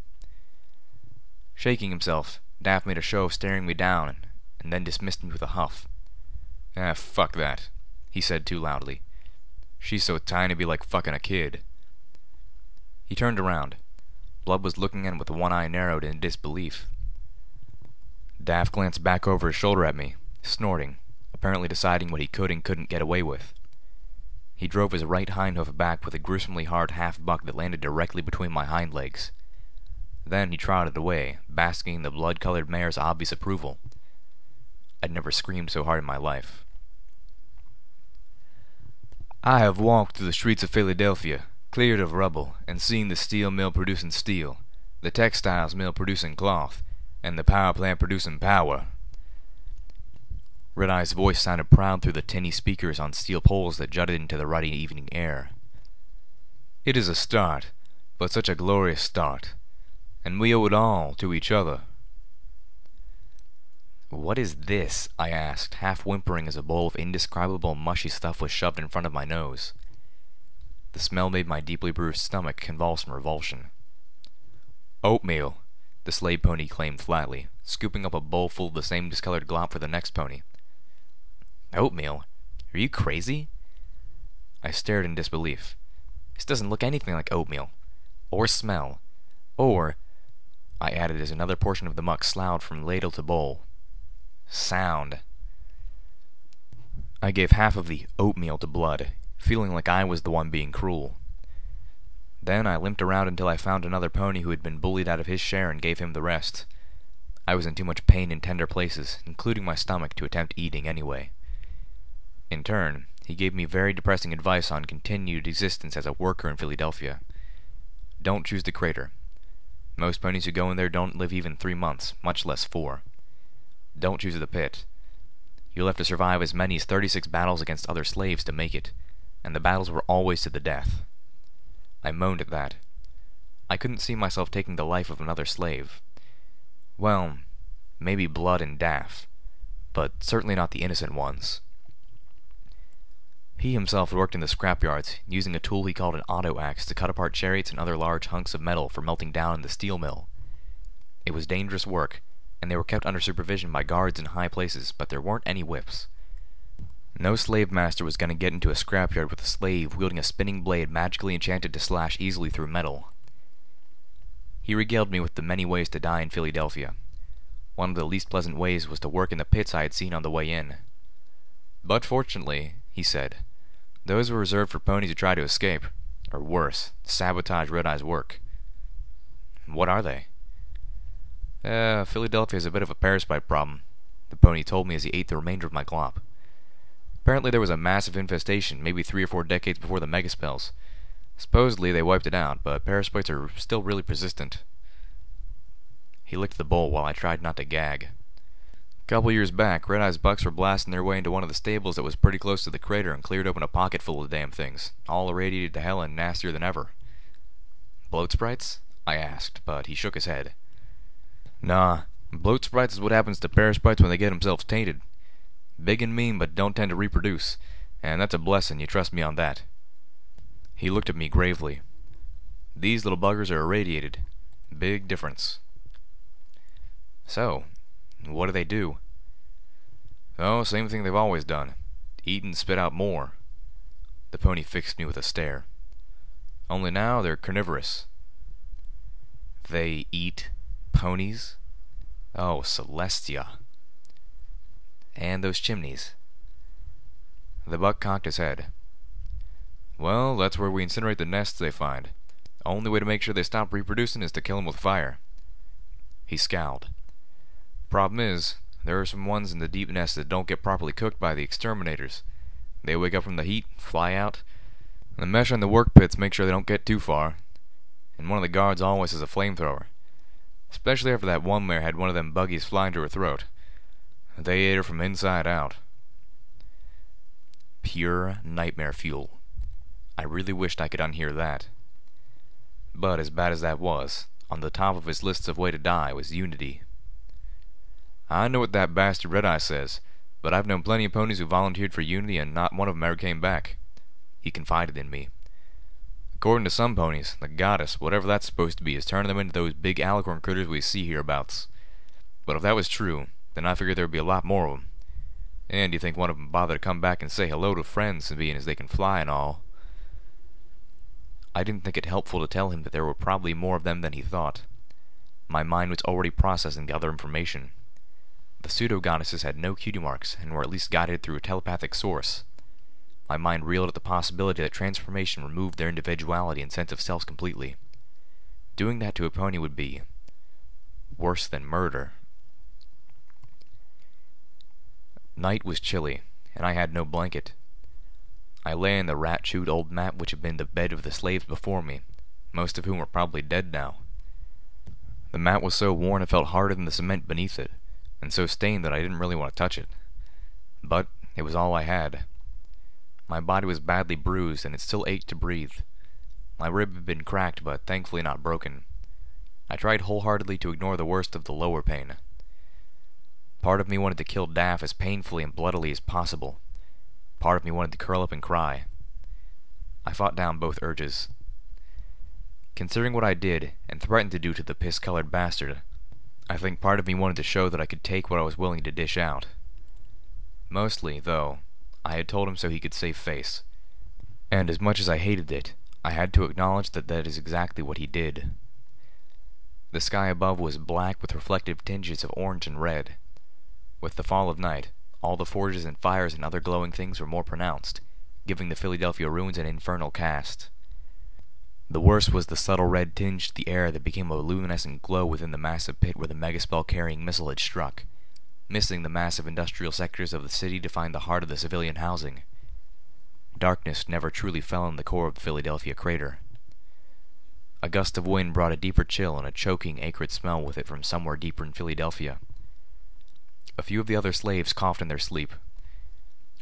Shaking himself, Daff made a show of staring me down, and then dismissed me with a huff. Fuck that, he said too loudly. She's so tiny to be like fucking a kid. He turned around. Blood was looking at him with one eye narrowed in disbelief. Daff glanced back over his shoulder at me, snorting, apparently deciding what he could and couldn't get away with. He drove his right hind hoof back with a gruesomely hard half-buck that landed directly between my hind legs. Then he trotted away, basking in the blood-colored mare's obvious approval. I'd never screamed so hard in my life. I have walked through the streets of Philadelphia, cleared of rubble, and seen the steel mill producing steel, the textiles mill producing cloth, and the power plant producing power. Red-Eye's voice sounded proud through the tinny speakers on steel poles that jutted into the ruddy evening air. It is a start, but such a glorious start, and we owe it all to each other. What is this? I asked, half whimpering as a bowl of indescribable mushy stuff was shoved in front of my nose. The smell made my deeply bruised stomach convulse in revulsion. Oatmeal, the slave pony claimed flatly, scooping up a bowl full of the same discolored glop for the next pony. Oatmeal? Are you crazy? I stared in disbelief. This doesn't look anything like oatmeal. Or smell. Or, I added as another portion of the muck sloughed from ladle to bowl, sound. I gave half of the oatmeal to Blood, feeling like I was the one being cruel. Then I limped around until I found another pony who had been bullied out of his share and gave him the rest. I was in too much pain in tender places, including my stomach, to attempt eating anyway. In turn, he gave me very depressing advice on continued existence as a worker in Philadelphia. Don't choose the crater. Most ponies who go in there don't live even 3 months, much less 4. Don't choose the pit. You'll have to survive as many as 36 battles against other slaves to make it, and the battles were always to the death. I moaned at that. I couldn't see myself taking the life of another slave. Well, maybe Blood and Daff, but certainly not the innocent ones. He himself worked in the scrapyards, using a tool he called an auto-axe to cut apart chariots and other large hunks of metal for melting down in the steel mill. It was dangerous work, and they were kept under supervision by guards in high places, but there weren't any whips. No slave master was going to get into a scrapyard with a slave wielding a spinning blade magically enchanted to slash easily through metal. He regaled me with the many ways to die in Philadelphia. One of the least pleasant ways was to work in the pits I had seen on the way in. But fortunately, he said, those were reserved for ponies who try to escape, or worse, sabotage Red Eye's work. What are they? Philadelphia has a bit of a Parasprite problem, the pony told me as he ate the remainder of my glop. Apparently there was a massive infestation, maybe 3 or 4 decades before the megaspells. Supposedly they wiped it out, but Parasprites are still really persistent. He licked the bowl while I tried not to gag. A couple years back, Red Eye's bucks were blasting their way into one of the stables that was pretty close to the crater and cleared open a pocket full of the damn things, all irradiated to hell and nastier than ever. Bloat sprites? I asked, but he shook his head. Nah, bloat sprites is what happens to Parasprites when they get themselves tainted. Big and mean, but don't tend to reproduce, and that's a blessing, you trust me on that. He looked at me gravely. These little buggers are irradiated. Big difference. So, what do they do? Oh, same thing they've always done. Eat and spit out more. The pony fixed me with a stare. Only now they're carnivorous. They eat ponies? Oh, Celestia. And those chimneys. The buck cocked his head. Well, that's where we incinerate the nests they find. Only way to make sure they stop reproducing is to kill them with fire. He scowled. Problem is, there are some ones in the deep nests that don't get properly cooked by the exterminators. They wake up from the heat, fly out. The mesh on the work pits make sure they don't get too far. And one of the guards always has a flamethrower. Especially after that one mare had one of them buggies flying to her throat. They ate her from inside out. Pure nightmare fuel. I really wished I could unhear that. But as bad as that was, on the top of his lists of way to die was unity. I know what that bastard Red Eye says, but I've known plenty of ponies who volunteered for unity and not one of them ever came back. He confided in me. According to some ponies, the goddess, whatever that's supposed to be, is turning them into those big alicorn critters we see hereabouts. But if that was true, then I figured there'd be a lot more of them. And do you think one of them bothered to come back and say hello to friends, being as they can fly and all? I didn't think it helpful to tell him that there were probably more of them than he thought. My mind was already processing the other information. The pseudo-goddesses had no cutie marks, and were at least guided through a telepathic source. My mind reeled at the possibility that transformation removed their individuality and sense of self completely. Doing that to a pony would be worse than murder. Night was chilly, and I had no blanket. I lay in the rat-chewed old mat which had been the bed of the slaves before me, most of whom were probably dead now. The mat was so worn it felt harder than the cement beneath it, and so stained that I didn't really want to touch it. But it was all I had. My body was badly bruised, and it still ached to breathe. My rib had been cracked, but thankfully not broken. I tried wholeheartedly to ignore the worst of the lower pain. Part of me wanted to kill Daff as painfully and bloodily as possible. Part of me wanted to curl up and cry. I fought down both urges. Considering what I did, and threatened to do to the piss-colored bastard, I think part of me wanted to show that I could take what I was willing to dish out. Mostly, though, I had told him so he could save face. And as much as I hated it, I had to acknowledge that that is exactly what he did. The sky above was black with reflective tinges of orange and red. With the fall of night, all the forges and fires and other glowing things were more pronounced, giving the Philadelphia ruins an infernal cast. The worst was the subtle red tinge to the air that became a luminescent glow within the massive pit where the megaspell-carrying missile had struck, missing the massive industrial sectors of the city to find the heart of the civilian housing. Darkness never truly fell in the core of the Philadelphia crater. A gust of wind brought a deeper chill and a choking, acrid smell with it from somewhere deeper in Philadelphia. A few of the other slaves coughed in their sleep.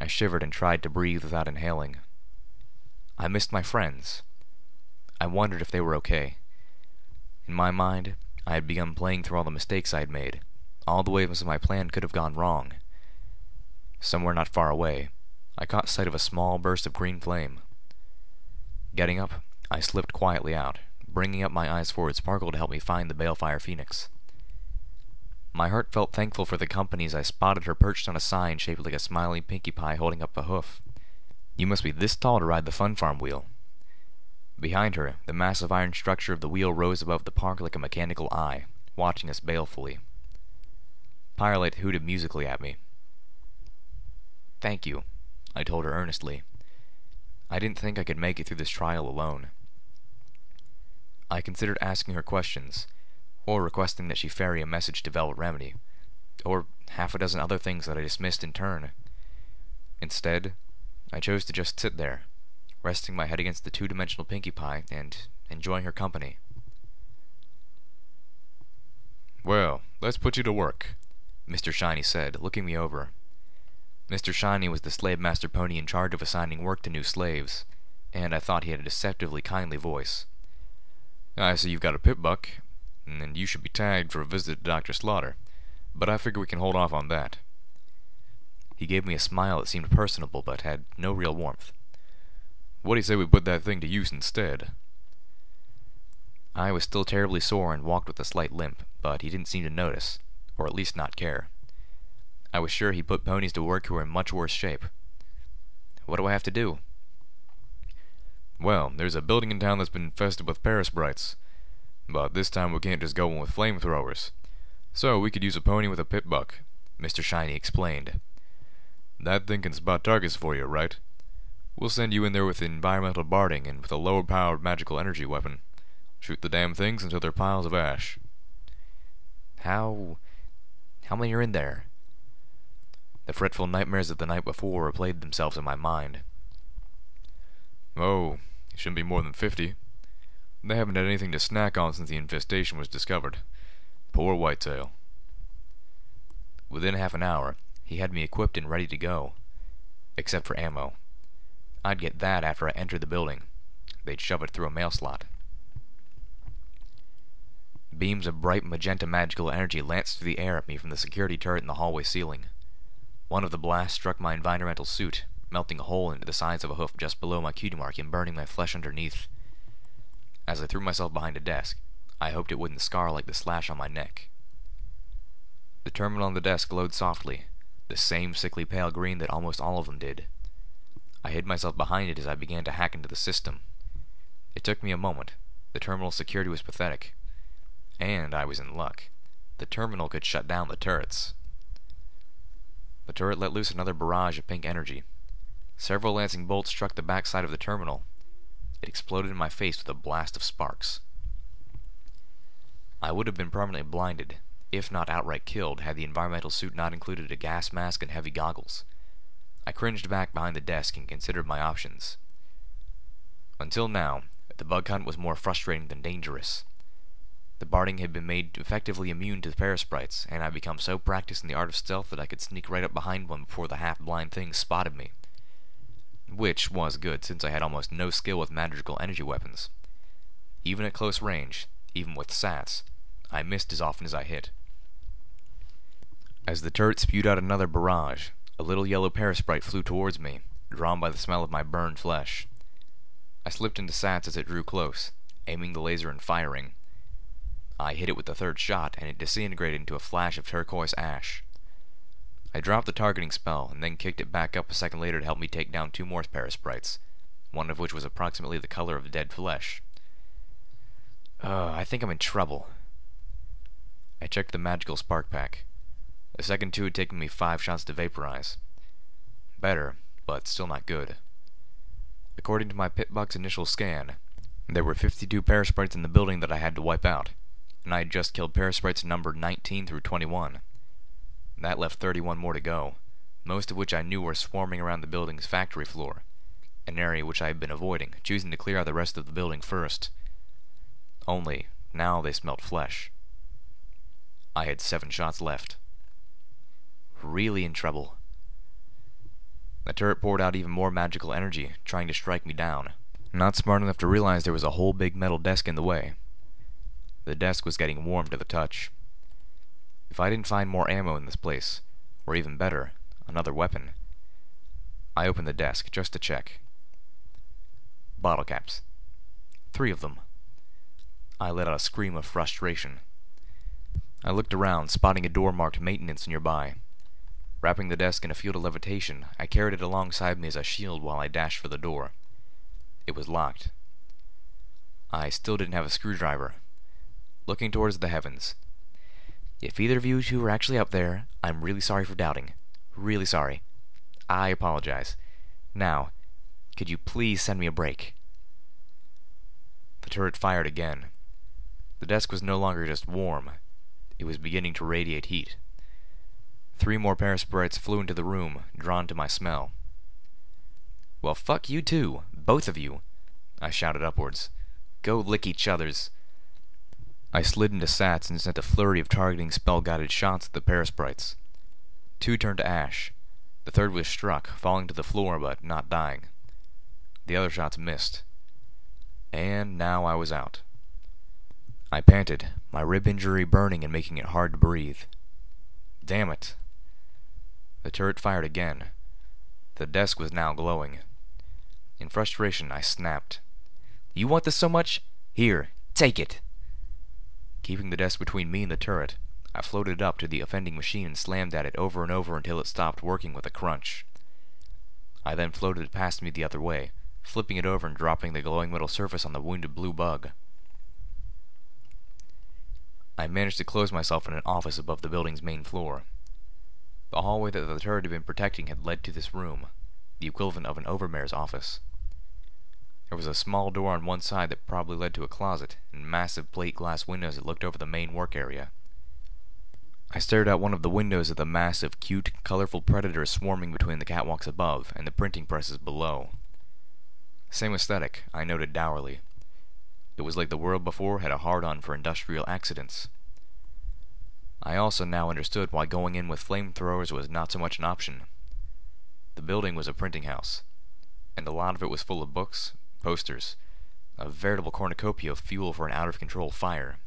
I shivered and tried to breathe without inhaling. I missed my friends. I wondered if they were okay. In my mind, I had begun playing through all the mistakes I had made, all the ways my plan could have gone wrong. Somewhere not far away, I caught sight of a small burst of green flame. Getting up, I slipped quietly out, bringing up my eyes forward sparkle to help me find the balefire phoenix. My heart felt thankful for the company as I spotted her perched on a sign shaped like a smiling Pinkie Pie holding up a hoof. You must be this tall to ride the Fun Farm wheel. Behind her, the massive iron structure of the wheel rose above the park like a mechanical eye, watching us balefully. Twilight hooted musically at me. "Thank you," I told her earnestly. I didn't think I could make it through this trial alone. I considered asking her questions, or requesting that she ferry a message to Velvet Remedy, or half a dozen other things that I dismissed in turn. Instead, I chose to just sit there, resting my head against the two-dimensional Pinkie Pie and enjoying her company. "Well, let's put you to work," Mr. Shiny said, looking me over. Mr. Shiny was the slave master pony in charge of assigning work to new slaves, and I thought he had a deceptively kindly voice. "I see you've got a pit buck, and you should be tagged for a visit to Dr. Slaughter, but I figure we can hold off on that." He gave me a smile that seemed personable but had no real warmth. "What do you say we put that thing to use instead?" I was still terribly sore and walked with a slight limp, but he didn't seem to notice, or at least not care. I was sure he put ponies to work who were in much worse shape. "What do I have to do?" "Well, there's a building in town that's been infested with Parasprites, but this time we can't just go in with flamethrowers, so we could use a pony with a pit buck," Mr. Shiny explained. "That thing can spot targets for you, right? We'll send you in there with environmental barding and with a lower-powered magical energy weapon. Shoot the damn things until they're piles of ash." How many are in there?" The fretful nightmares of the night before replayed themselves in my mind. "Oh, it shouldn't be more than 50. They haven't had anything to snack on since the infestation was discovered. Poor Whitetail." Within half an hour, he had me equipped and ready to go. Except for ammo. I'd get that after I entered the building. They'd shove it through a mail slot. Beams of bright magenta magical energy lanced through the air at me from the security turret in the hallway ceiling. One of the blasts struck my environmental suit, melting a hole into the size of a hoof just below my cutie mark and burning my flesh underneath. As I threw myself behind a desk, I hoped it wouldn't scar like the slash on my neck. The terminal on the desk glowed softly, the same sickly pale green that almost all of them did. I hid myself behind it as I began to hack into the system. It took me a moment. The terminal's security was pathetic. And I was in luck. The terminal could shut down the turrets. The turret let loose another barrage of pink energy. Several lancing bolts struck the backside of the terminal. It exploded in my face with a blast of sparks. I would have been permanently blinded, if not outright killed, had the environmental suit not included a gas mask and heavy goggles. I cringed back behind the desk and considered my options. Until now, the bug hunt was more frustrating than dangerous. The barding had been made effectively immune to the Parasprites, and I'd become so practiced in the art of stealth that I could sneak right up behind one before the half-blind thing spotted me. Which was good, since I had almost no skill with magical energy weapons. Even at close range, even with sats, I missed as often as I hit. As the turret spewed out another barrage, a little yellow Parasprite flew towards me, drawn by the smell of my burned flesh. I slipped into sats as it drew close, aiming the laser and firing. I hit it with the third shot, and it disintegrated into a flash of turquoise ash. I dropped the targeting spell, and then kicked it back up a second later to help me take down 2 more Parasprites, one of which was approximately the color of dead flesh. I think I'm in trouble. I checked the magical spark pack. The second 2 had taken me 5 shots to vaporize. Better, but still not good. According to my Pitbox initial scan, there were 52 Parasprites in the building that I had to wipe out, and I had just killed Parasprites numbered 19 through 21. That left 31 more to go, most of which I knew were swarming around the building's factory floor, an area which I had been avoiding, choosing to clear out the rest of the building first. Only, now they smelt flesh. I had 7 shots left. Really in trouble. The turret poured out even more magical energy, trying to strike me down. Not smart enough to realize there was a whole big metal desk in the way. The desk was getting warm to the touch. If I didn't find more ammo in this place, or even better, another weapon. I opened the desk just to check. Bottle caps. 3 of them. I let out a scream of frustration. I looked around, spotting a door marked maintenance nearby. Wrapping the desk in a field of levitation, I carried it alongside me as a shield while I dashed for the door. It was locked. I still didn't have a screwdriver. Looking towards the heavens. If either of you 2 were actually up there, I'm really sorry for doubting. Really sorry. I apologize. Now, could you please send me a break? The turret fired again. The desk was no longer just warm. It was beginning to radiate heat. 3 more Parasprites flew into the room, drawn to my smell. Well, fuck you too, both of you, I shouted upwards. Go lick each other's. I slid into Sats and sent a flurry of targeting spell-guided shots at the Parasprites. 2 turned to ash. The third was struck, falling to the floor but not dying. The other shots missed. And now I was out. I panted, my rib injury burning and making it hard to breathe. Damn it. The turret fired again. The desk was now glowing. In frustration, I snapped. You want this so much? Here, take it! Keeping the desk between me and the turret, I floated it up to the offending machine and slammed at it over and over until it stopped working with a crunch. I then floated it past me the other way, flipping it over and dropping the glowing metal surface on the wounded blue bug. I managed to close myself in an office above the building's main floor. The hallway that the turret had been protecting had led to this room, the equivalent of an overmare's office. There was a small door on one side that probably led to a closet, and massive plate glass windows that looked over the main work area. I stared out one of the windows at the massive, cute, colorful predators swarming between the catwalks above and the printing presses below. Same aesthetic, I noted dourly. It was like the world before had a hard-on for industrial accidents. I also now understood why going in with flamethrowers was not so much an option. The building was a printing house, and a lot of it was full of books, posters, a veritable cornucopia of fuel for an out-of-control fire.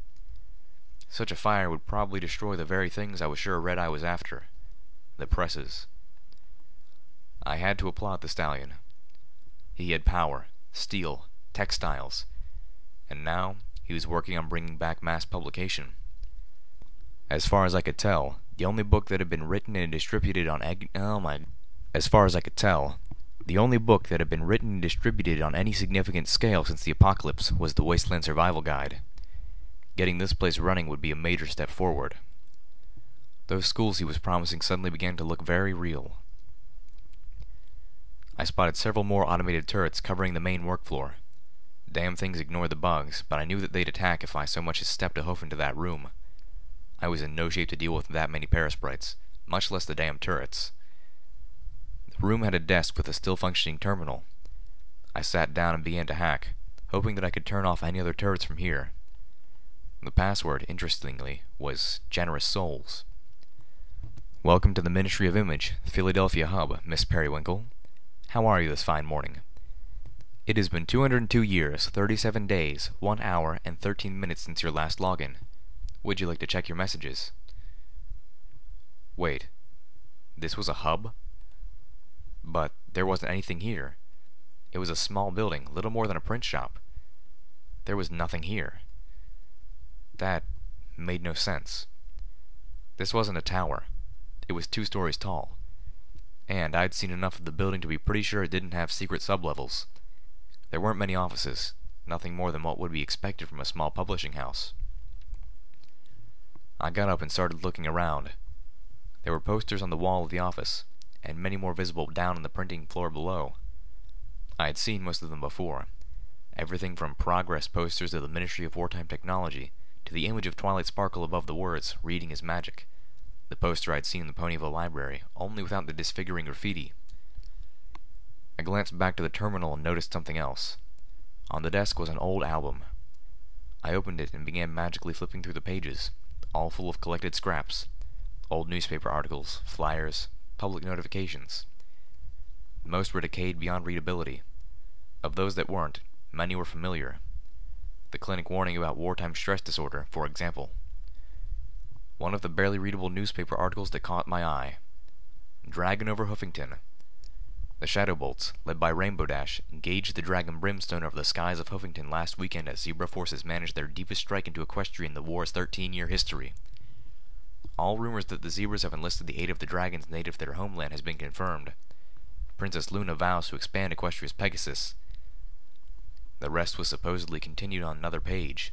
Such a fire would probably destroy the very things I was sure Red Eye was after, the presses. I had to applaud the stallion. He had power, steel, textiles, and now he was working on bringing back mass publication. As far as I could tell, the only book that had been written and distributed on any significant scale since the apocalypse was the Wasteland Survival Guide. Getting this place running would be a major step forward. Those schools he was promising suddenly began to look very real. I spotted several more automated turrets covering the main work floor. Damn things ignored the bugs, but I knew that they'd attack if I so much as stepped a hoof into that room. I was in no shape to deal with that many Parasprites, much less the damn turrets. The room had a desk with a still-functioning terminal. I sat down and began to hack, hoping that I could turn off any other turrets from here. The password, interestingly, was Generous Souls. Welcome to the Ministry of Image, Philadelphia Hub, Miss Periwinkle. How are you this fine morning? It has been 202 years, 37 days, 1 hour, and 13 minutes since your last login. Would you like to check your messages? Wait. This was a hub? But there wasn't anything here. It was a small building, little more than a print shop. There was nothing here. That made no sense. This wasn't a tower. It was 2 stories tall, and I'd seen enough of the building to be pretty sure it didn't have secret sublevels. There weren't many offices, nothing more than what would be expected from a small publishing house. I got up and started looking around. There were posters on the wall of the office, and many more visible down on the printing floor below. I had seen most of them before. Everything from progress posters of the Ministry of Wartime Technology to the image of Twilight sparkle above the words, "Reading is magic." The poster I'd seen in the Ponyville library, only without the disfiguring graffiti. I glanced back to the terminal and noticed something else. On the desk was an old album. I opened it and began magically flipping through the pages, all full of collected scraps, old newspaper articles, flyers, public notifications. Most were decayed beyond readability. Of those that weren't, many were familiar. The clinic warning about wartime stress disorder, for example. One of the barely readable newspaper articles that caught my eye. Dragon over Hoofington. The Shadowbolts, led by Rainbow Dash, engaged the Dragon Brimstone over the skies of Hoofington last weekend as Zebra forces managed their deepest strike into Equestria in the war's 13-year history. All rumors that the Zebras have enlisted the aid of the dragons native to their homeland has been confirmed. Princess Luna vows to expand Equestria's Pegasus. The rest was supposedly continued on another page.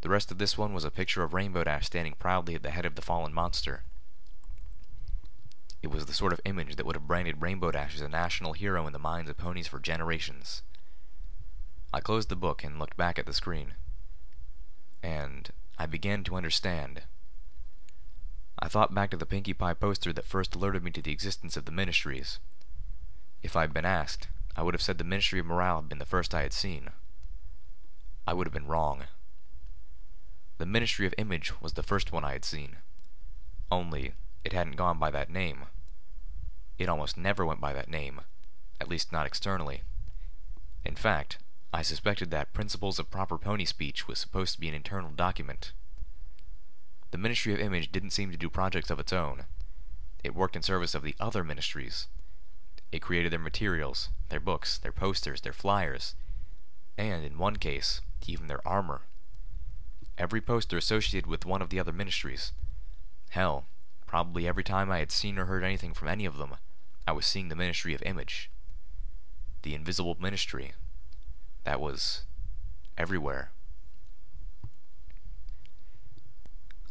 The rest of this one was a picture of Rainbow Dash standing proudly at the head of the fallen monster. It was the sort of image that would have branded Rainbow Dash as a national hero in the minds of ponies for generations. I closed the book and looked back at the screen. And I began to understand. I thought back to the Pinkie Pie poster that first alerted me to the existence of the ministries. If I had been asked, I would have said the Ministry of Morale had been the first I had seen. I would have been wrong. The Ministry of Image was the first one I had seen. Only, it hadn't gone by that name. It almost never went by that name, at least not externally. In fact, I suspected that Principles of Proper Pony Speech was supposed to be an internal document. The Ministry of Image didn't seem to do projects of its own. It worked in service of the other ministries. It created their materials, their books, their posters, their flyers, and, in one case, even their armor. Every poster associated with one of the other ministries. Hell, probably every time I had seen or heard anything from any of them, I was seeing the Ministry of Image. The invisible ministry. That was everywhere.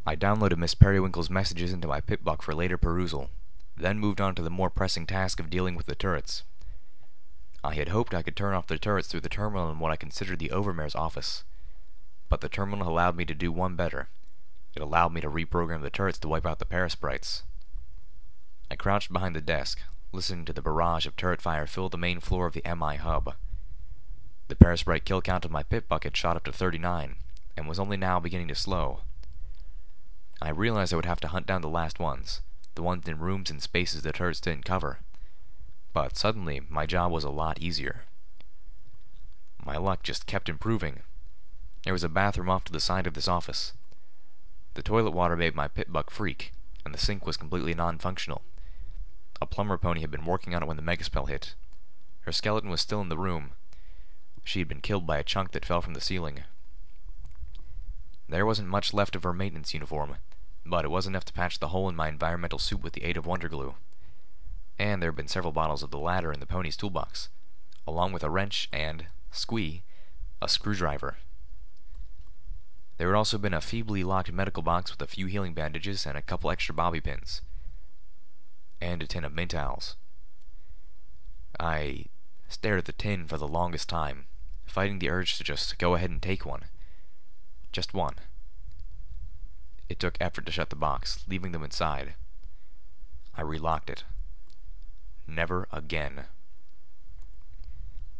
I downloaded Miss Periwinkle's messages into my Pip-Buck for later perusal, then moved on to the more pressing task of dealing with the turrets. I had hoped I could turn off the turrets through the terminal in what I considered the Overmare's office, but the terminal allowed me to do one better. It allowed me to reprogram the turrets to wipe out the Parasprites. I crouched behind the desk, listening to the barrage of turret fire fill the main floor of the MI hub. The Parasprite kill count of my Pip-Buck had shot up to 39, and was only now beginning to slow. I realized I would have to hunt down the last ones, the ones in rooms and spaces the turrets didn't cover. But suddenly, my job was a lot easier. My luck just kept improving. There was a bathroom off to the side of this office. The toilet water made my Pip-Buck freak, and the sink was completely non-functional. A plumber pony had been working on it when the megaspell hit. Her skeleton was still in the room. She had been killed by a chunk that fell from the ceiling. There wasn't much left of her maintenance uniform, but it was enough to patch the hole in my environmental suit with the aid of Wonder Glue. And there had been several bottles of the latter in the pony's toolbox, along with a wrench and, squee, a screwdriver. There had also been a feebly locked medical box with a few healing bandages and a couple extra bobby pins. And a tin of mint owls. I stared at the tin for the longest time, fighting the urge to just go ahead and take one. Just one. It took effort to shut the box, leaving them inside. I relocked it. Never again.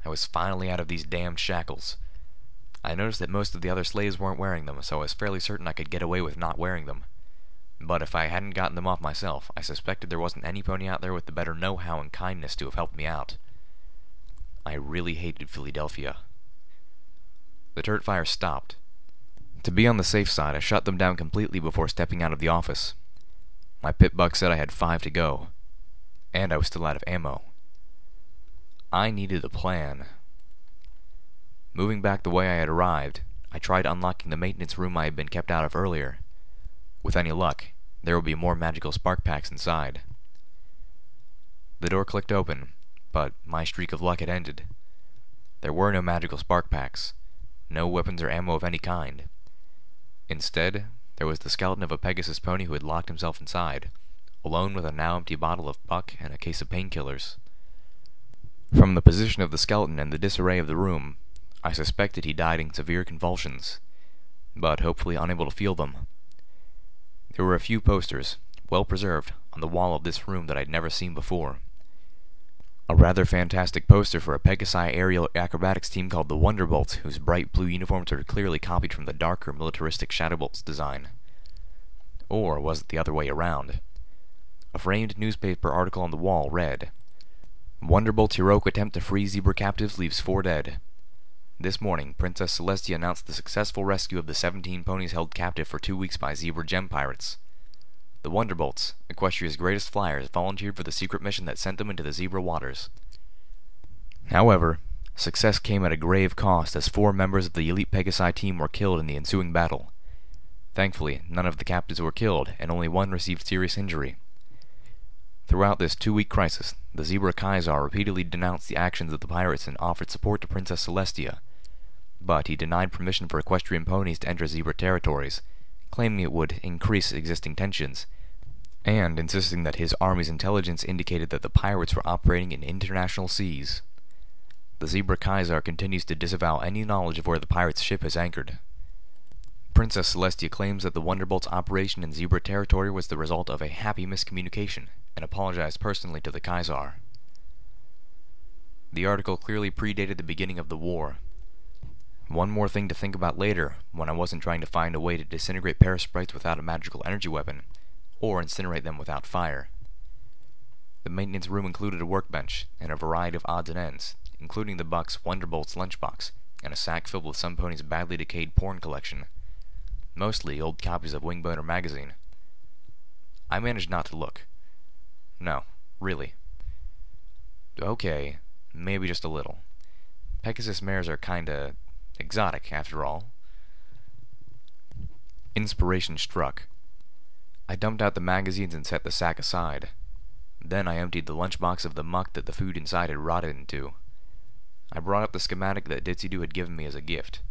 I was finally out of these damned shackles. I noticed that most of the other slaves weren't wearing them, so I was fairly certain I could get away with not wearing them. But if I hadn't gotten them off myself, I suspected there wasn't any pony out there with the better know-how and kindness to have helped me out. I really hated Philadelphia. The turret fire stopped. To be on the safe side, I shut them down completely before stepping out of the office. My Pip-Buck said I had 5 to go, and I was still out of ammo. I needed a plan. Moving back the way I had arrived, I tried unlocking the maintenance room I had been kept out of earlier. With any luck, there would be more magical spark packs inside. The door clicked open, but my streak of luck had ended. There were no magical spark packs, no weapons or ammo of any kind. Instead, there was the skeleton of a Pegasus pony who had locked himself inside, alone with a now empty bottle of buck and a case of painkillers. From the position of the skeleton and the disarray of the room, I suspected he died in severe convulsions, but hopefully unable to feel them. There were a few posters, well preserved, on the wall of this room that I'd never seen before. A rather fantastic poster for a Pegasi aerial acrobatics team called the Wonderbolts, whose bright blue uniforms were clearly copied from the darker, militaristic Shadowbolts design. Or was it the other way around? A framed newspaper article on the wall read, "Wonderbolt's heroic attempt to free zebra captives leaves 4 dead. This morning, Princess Celestia announced the successful rescue of the 17 ponies held captive for 2 weeks by zebra gem pirates. The Wonderbolts, Equestria's greatest flyers, volunteered for the secret mission that sent them into the zebra waters." However, success came at a grave cost as 4 members of the elite Pegasi team were killed in the ensuing battle. Thankfully, none of the captives were killed, and only 1 received serious injury. Throughout this 2-week crisis, the Zebra Kaisar repeatedly denounced the actions of the pirates and offered support to Princess Celestia, but he denied permission for equestrian ponies to enter zebra territories, claiming it would increase existing tensions, and insisting that his army's intelligence indicated that the pirates were operating in international seas. The Zebra Kaisar continues to disavow any knowledge of where the pirate's ship has anchored. Princess Celestia claims that the Wonderbolt's operation in zebra territory was the result of a happy miscommunication, and apologized personally to the Kaisar. The article clearly predated the beginning of the war. One more thing to think about later, when I wasn't trying to find a way to disintegrate Parasprites without a magical energy weapon, or incinerate them without fire. The maintenance room included a workbench, and a variety of odds and ends, including the Buck's Wonderbolt's lunchbox, and a sack filled with some pony's badly decayed porn collection, mostly old copies of Wingboner magazine. I managed not to look. No, really. Okay, maybe just a little. Pegasus mares are kinda exotic, after all. Inspiration struck. I dumped out the magazines and set the sack aside. Then I emptied the lunchbox of the muck that the food inside had rotted into. I brought up the schematic that Ditzy-Doo had given me as a gift.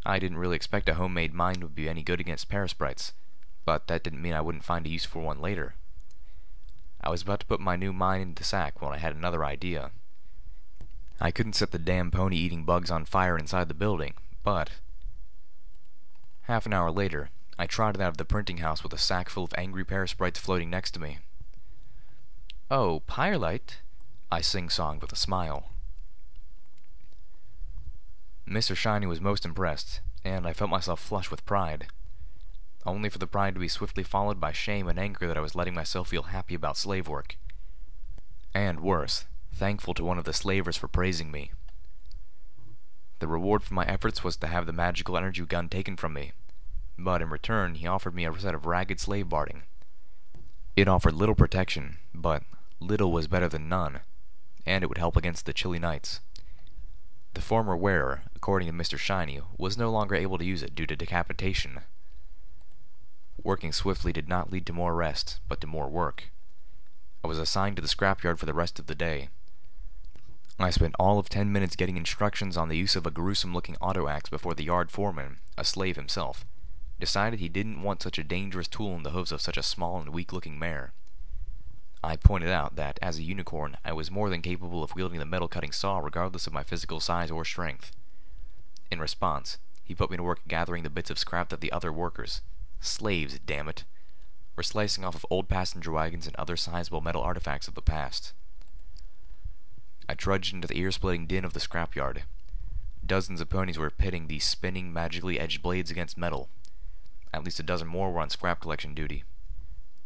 I didn't really expect a homemade mine would be any good against Parasprites, but that didn't mean I wouldn't find a use for one later. I was about to put my new mine into the sack when I had another idea. I couldn't set the damn pony eating bugs on fire inside the building, but... Half an hour later, I trotted out of the printing house with a sack full of angry Parasprites floating next to me. "Oh, Twilight," I sing-songed with a smile. Mr. Shiny was most impressed, and I felt myself flush with pride. Only for the pride to be swiftly followed by shame and anger that I was letting myself feel happy about slave work. And worse, thankful to one of the slavers for praising me. The reward for my efforts was to have the magical energy gun taken from me, but in return he offered me a set of ragged slave barding. It offered little protection, but little was better than none, and it would help against the chilly nights. The former wearer, according to Mr. Shiny, was no longer able to use it due to decapitation. Working swiftly did not lead to more rest, but to more work. I was assigned to the scrapyard for the rest of the day. I spent all of 10 minutes getting instructions on the use of a gruesome-looking auto-axe before the yard foreman, a slave himself, decided he didn't want such a dangerous tool in the hooves of such a small and weak-looking mare. I pointed out that, as a unicorn, I was more than capable of wielding the metal-cutting saw regardless of my physical size or strength. In response, he put me to work gathering the bits of scrap that the other workers, slaves, damn it, were slicing off of old passenger wagons and other sizable metal artifacts of the past. I trudged into the ear-splitting din of the scrapyard. Dozens of ponies were pitting these spinning, magically edged blades against metal. At least a dozen more were on scrap collection duty.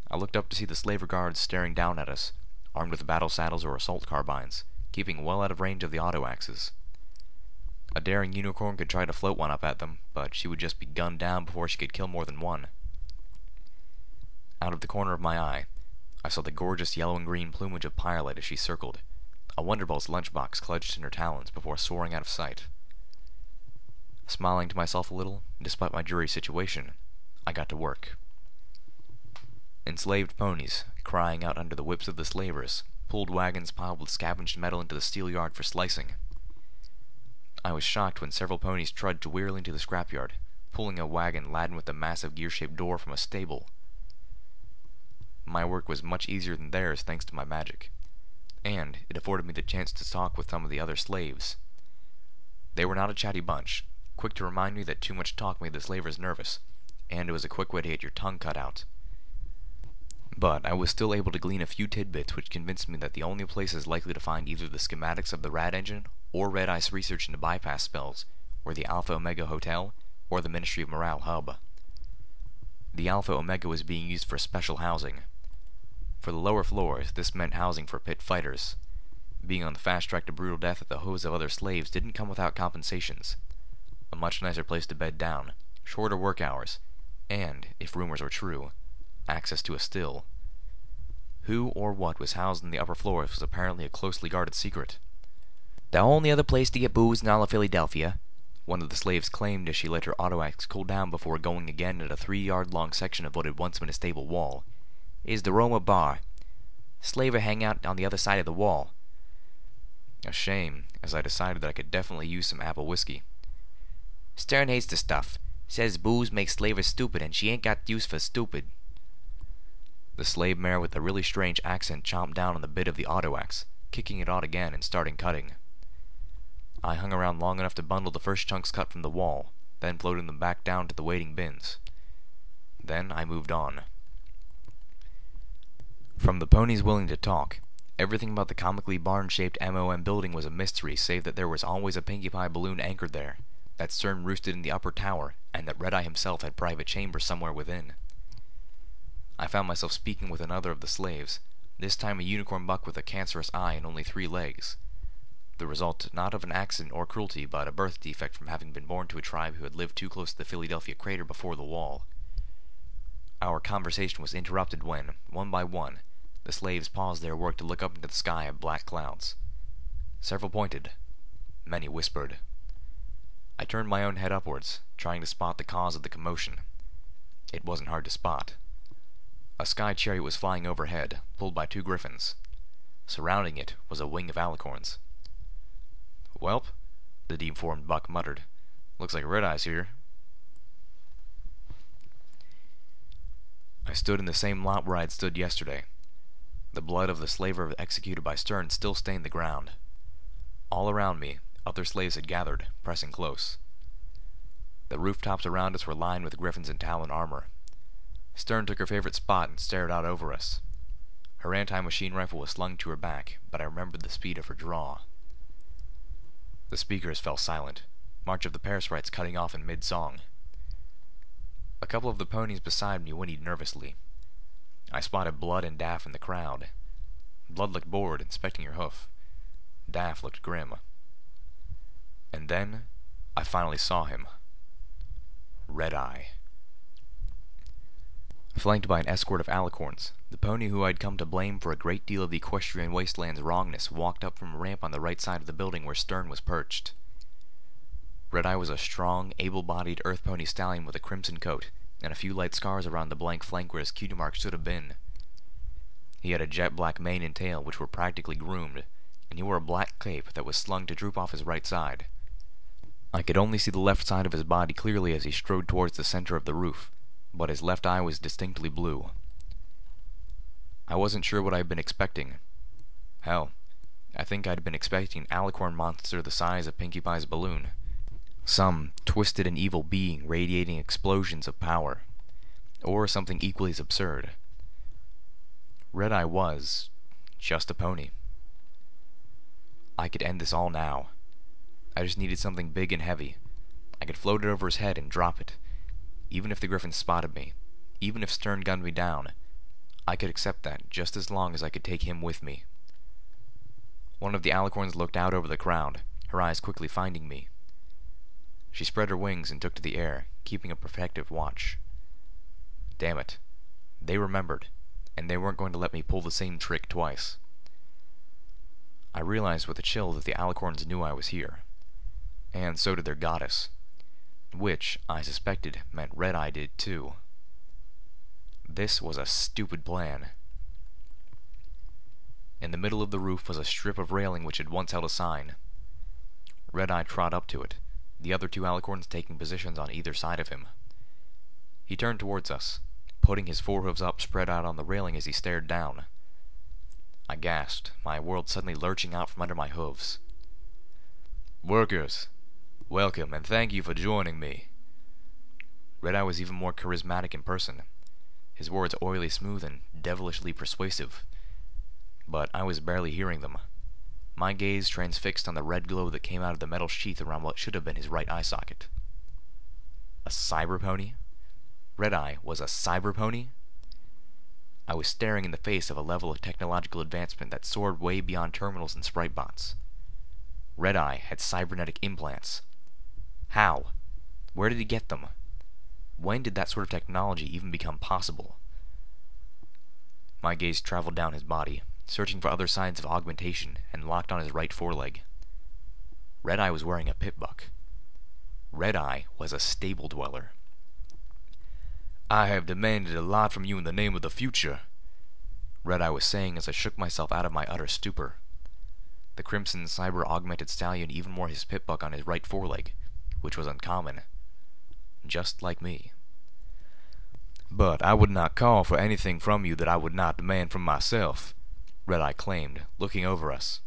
I looked up to see the slaver guards staring down at us, armed with battle saddles or assault carbines, keeping well out of range of the auto-axes. A daring unicorn could try to float one up at them, but she would just be gunned down before she could kill more than one. Out of the corner of my eye, I saw the gorgeous yellow and green plumage of Twilight as she circled, a Wonderbolt's lunchbox clutched in her talons before soaring out of sight. Smiling to myself a little, despite my dreary situation, I got to work. Enslaved ponies, crying out under the whips of the slavers, pulled wagons piled with scavenged metal into the steel yard for slicing. I was shocked when several ponies trudged wearily into the scrapyard, pulling a wagon laden with a massive gear-shaped door from a stable. My work was much easier than theirs thanks to my magic, and it afforded me the chance to talk with some of the other slaves. They were not a chatty bunch, quick to remind me that too much talk made the slavers nervous, and it was a quick way to get your tongue cut out. But I was still able to glean a few tidbits which convinced me that the only places likely to find either the schematics of the Rad engine or Red Eye's research into bypass spells were the Alpha Omega Hotel or the Ministry of Morale hub. The Alpha Omega was being used for special housing. For the lower floors, this meant housing for pit fighters. Being on the fast track to brutal death at the hooves of other slaves didn't come without compensations. A much nicer place to bed down, shorter work hours, and, if rumors were true, access to a still. Who or what was housed in the upper floors was apparently a closely guarded secret. "The only other place to get booze in all of Philadelphia," one of the slaves claimed as she let her auto-axe cool down before going again at a 3-yard-long section of what had once been a stable wall, "is the Roma Bar. Slaver hang out on the other side of the wall." A shame, as I decided that I could definitely use some apple whiskey. "Stern hates the stuff. Says booze makes slavers stupid and she ain't got use for stupid." The slave mare with the really strange accent chomped down on the bit of the auto-axe, kicking it out again and starting cutting. I hung around long enough to bundle the first chunks cut from the wall, then floated them back down to the waiting bins. Then I moved on. From the ponies willing to talk, everything about the comically barn-shaped MOM building was a mystery save that there was always a Pinkie Pie balloon anchored there, that Stern roosted in the upper tower, and that Red Eye himself had private chambers somewhere within. I found myself speaking with another of the slaves, this time a unicorn buck with a cancerous eye and only 3 legs. The result not of an accident or cruelty, but a birth defect from having been born to a tribe who had lived too close to the Philadelphia crater before the wall. Our conversation was interrupted when, one by one, the slaves paused their work to look up into the sky at black clouds. Several pointed. Many whispered. I turned my own head upwards, trying to spot the cause of the commotion. It wasn't hard to spot. A sky chariot was flying overhead, pulled by 2 griffins. Surrounding it was a wing of alicorns. "Welp," the deformed buck muttered. "Looks like Red Eye's here." I stood in the same lot where I had stood yesterday. The blood of the slaver executed by Stern still stained the ground. All around me, other slaves had gathered, pressing close. The rooftops around us were lined with griffins in talon armor. Stern took her favorite spot and stared out over us. Her anti-machine rifle was slung to her back, but I remembered the speed of her draw. The speakers fell silent, March of the Parasprites cutting off in mid-song. A couple of the ponies beside me whinnied nervously. I spotted Blood and Daff in the crowd. Blood looked bored, inspecting her hoof. Daff looked grim. And then I finally saw him. Red Eye. Flanked by an escort of alicorns, the pony who I'd come to blame for a great deal of the Equestrian wasteland's wrongness walked up from a ramp on the right side of the building where Stern was perched. Red Eye was a strong, able-bodied earth pony stallion with a crimson coat, and a few light scars around the blank flank where his cutie mark should have been. He had a jet-black mane and tail which were practically groomed, and he wore a black cape that was slung to droop off his right side. I could only see the left side of his body clearly as he strode towards the center of the roof, but his left eye was distinctly blue. I wasn't sure what I had been expecting. Hell, I think I'd been expecting an alicorn monster the size of Pinkie Pie's balloon. Some twisted and evil being radiating explosions of power. Or something equally as absurd. Red Eye was just a pony. I could end this all now. I just needed something big and heavy. I could float it over his head and drop it. Even if the griffin spotted me, even if Stern gunned me down, I could accept that just as long as I could take him with me. One of the alicorns looked out over the crowd, her eyes quickly finding me. She spread her wings and took to the air, keeping a protective watch. Damn it. They remembered, and they weren't going to let me pull the same trick twice. I realized with a chill that the alicorns knew I was here, and so did their goddess. Which, I suspected, meant Red Eye did too. this was a stupid plan. In the middle of the roof was a strip of railing which had once held a sign. Red-Eye trod up to it, the other two alicorns taking positions on either side of him. He turned towards us, putting his forehooves up spread out on the railing as he stared down. I gasped, my world suddenly lurching out from under my hooves. "Workers, welcome and thank you for joining me." Red-Eye was even more charismatic in person, his words oily smooth and devilishly persuasive. But I was barely hearing them, my gaze transfixed on the red glow that came out of the metal sheath around what should have been his right eye socket. A cyber pony? Red-Eye was a cyber pony? I was staring in the face of a level of technological advancement that soared way beyond terminals and sprite bots. Red-Eye had cybernetic implants. How? Where did he get them? When did that sort of technology even become possible? My gaze traveled down his body, searching for other signs of augmentation, and locked on his right foreleg. Red-Eye was wearing a pip-buck. Red-Eye was a stable dweller. "I have demanded a lot from you in the name of the future," Red-Eye was saying as I shook myself out of my utter stupor. The crimson cyber-augmented stallion even wore his pip-buck on his right foreleg, which was uncommon. Just like me. "But I would not call for anything from you that I would not demand from myself," Red-Eye claimed, looking over us.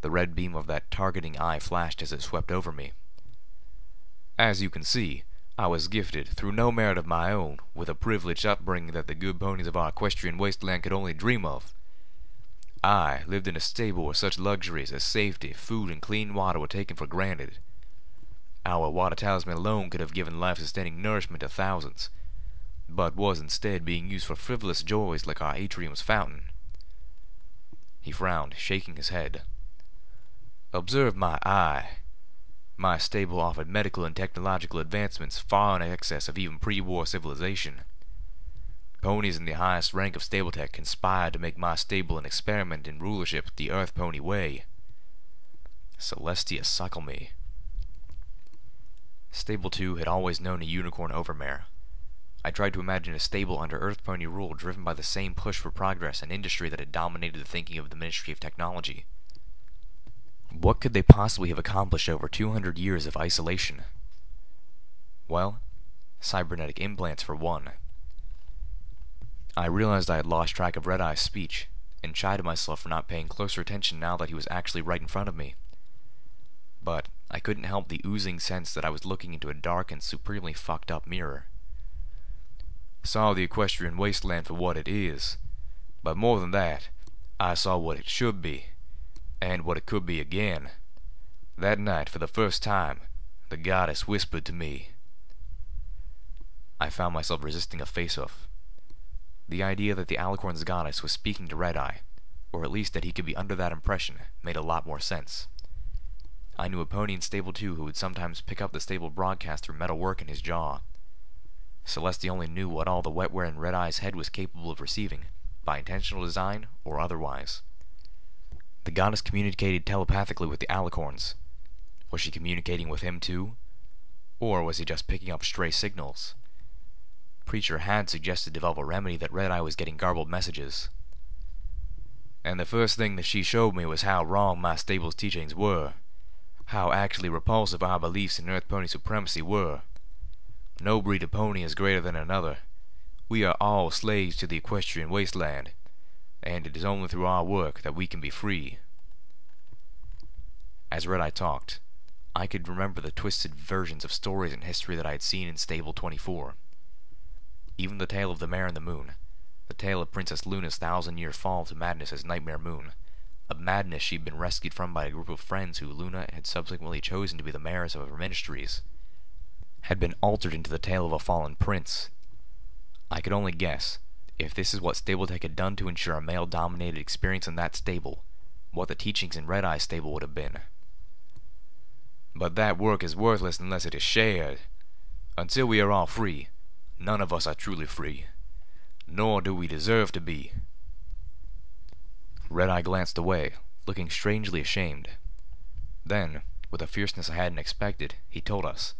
The red beam of that targeting eye flashed as it swept over me. "As you can see, I was gifted, through no merit of my own, with a privileged upbringing that the good ponies of our equestrian wasteland could only dream of. I lived in a stable where such luxuries as safety, food, and clean water were taken for granted. Our water talisman alone could have given life-sustaining nourishment to thousands, but was instead being used for frivolous joys like our atrium's fountain." He frowned, shaking his head. "Observe my eye. My stable offered medical and technological advancements far in excess of even pre-war civilization. Ponies in the highest rank of stable tech conspired to make my stable an experiment in rulership the Earth Pony way. Celestia suckle me." Stable 2 had always known a unicorn overmare. I tried to imagine a stable under Earth Pony rule driven by the same push for progress and industry that had dominated the thinking of the Ministry of Technology. What could they possibly have accomplished over 200 years of isolation? Well, cybernetic implants for one. I realized I had lost track of Red-Eye's speech, and chided myself for not paying closer attention now that he was actually right in front of me. But I couldn't help the oozing sense that I was looking into a dark and supremely fucked up mirror. "Saw the equestrian wasteland for what it is, but more than that, I saw what it should be, and what it could be again. That night, for the first time, the goddess whispered to me." I found myself resisting a face-off. The idea that the Alicorn's goddess was speaking to Red-Eye, or at least that he could be under that impression, made a lot more sense. I knew a pony in Stable 2 who would sometimes pick up the stable broadcast through metal work in his jaw. Celestia only knew what all the wetware in Red-Eye's head was capable of receiving, by intentional design or otherwise. The goddess communicated telepathically with the Alicorns. Was she communicating with him too? Or was he just picking up stray signals? Preacher had suggested develop a remedy that Red-Eye was getting garbled messages. "And the first thing that she showed me was how wrong my stable's teachings were. How actually repulsive our beliefs in Earth Pony supremacy were. No breed of pony is greater than another. We are all slaves to the equestrian wasteland, and it is only through our work that we can be free." As Red-Eye talked, I could remember the twisted versions of stories and history that I had seen in Stable 24. Even the tale of the Mare and the Moon, the tale of Princess Luna's 1,000-year fall to madness as Nightmare Moon, a madness she'd been rescued from by a group of friends who Luna had subsequently chosen to be the mares of her ministries, had been altered into the tale of a fallen prince. I could only guess, if this is what Stable-Tech had done to ensure a male-dominated experience in that stable, what the teachings in Red-Eye's stable would have been. "But that work is worthless unless it is shared. Until we are all free, none of us are truly free. Nor do we deserve to be." Red-Eye glanced away, looking strangely ashamed. Then, with a fierceness I hadn't expected, he told us,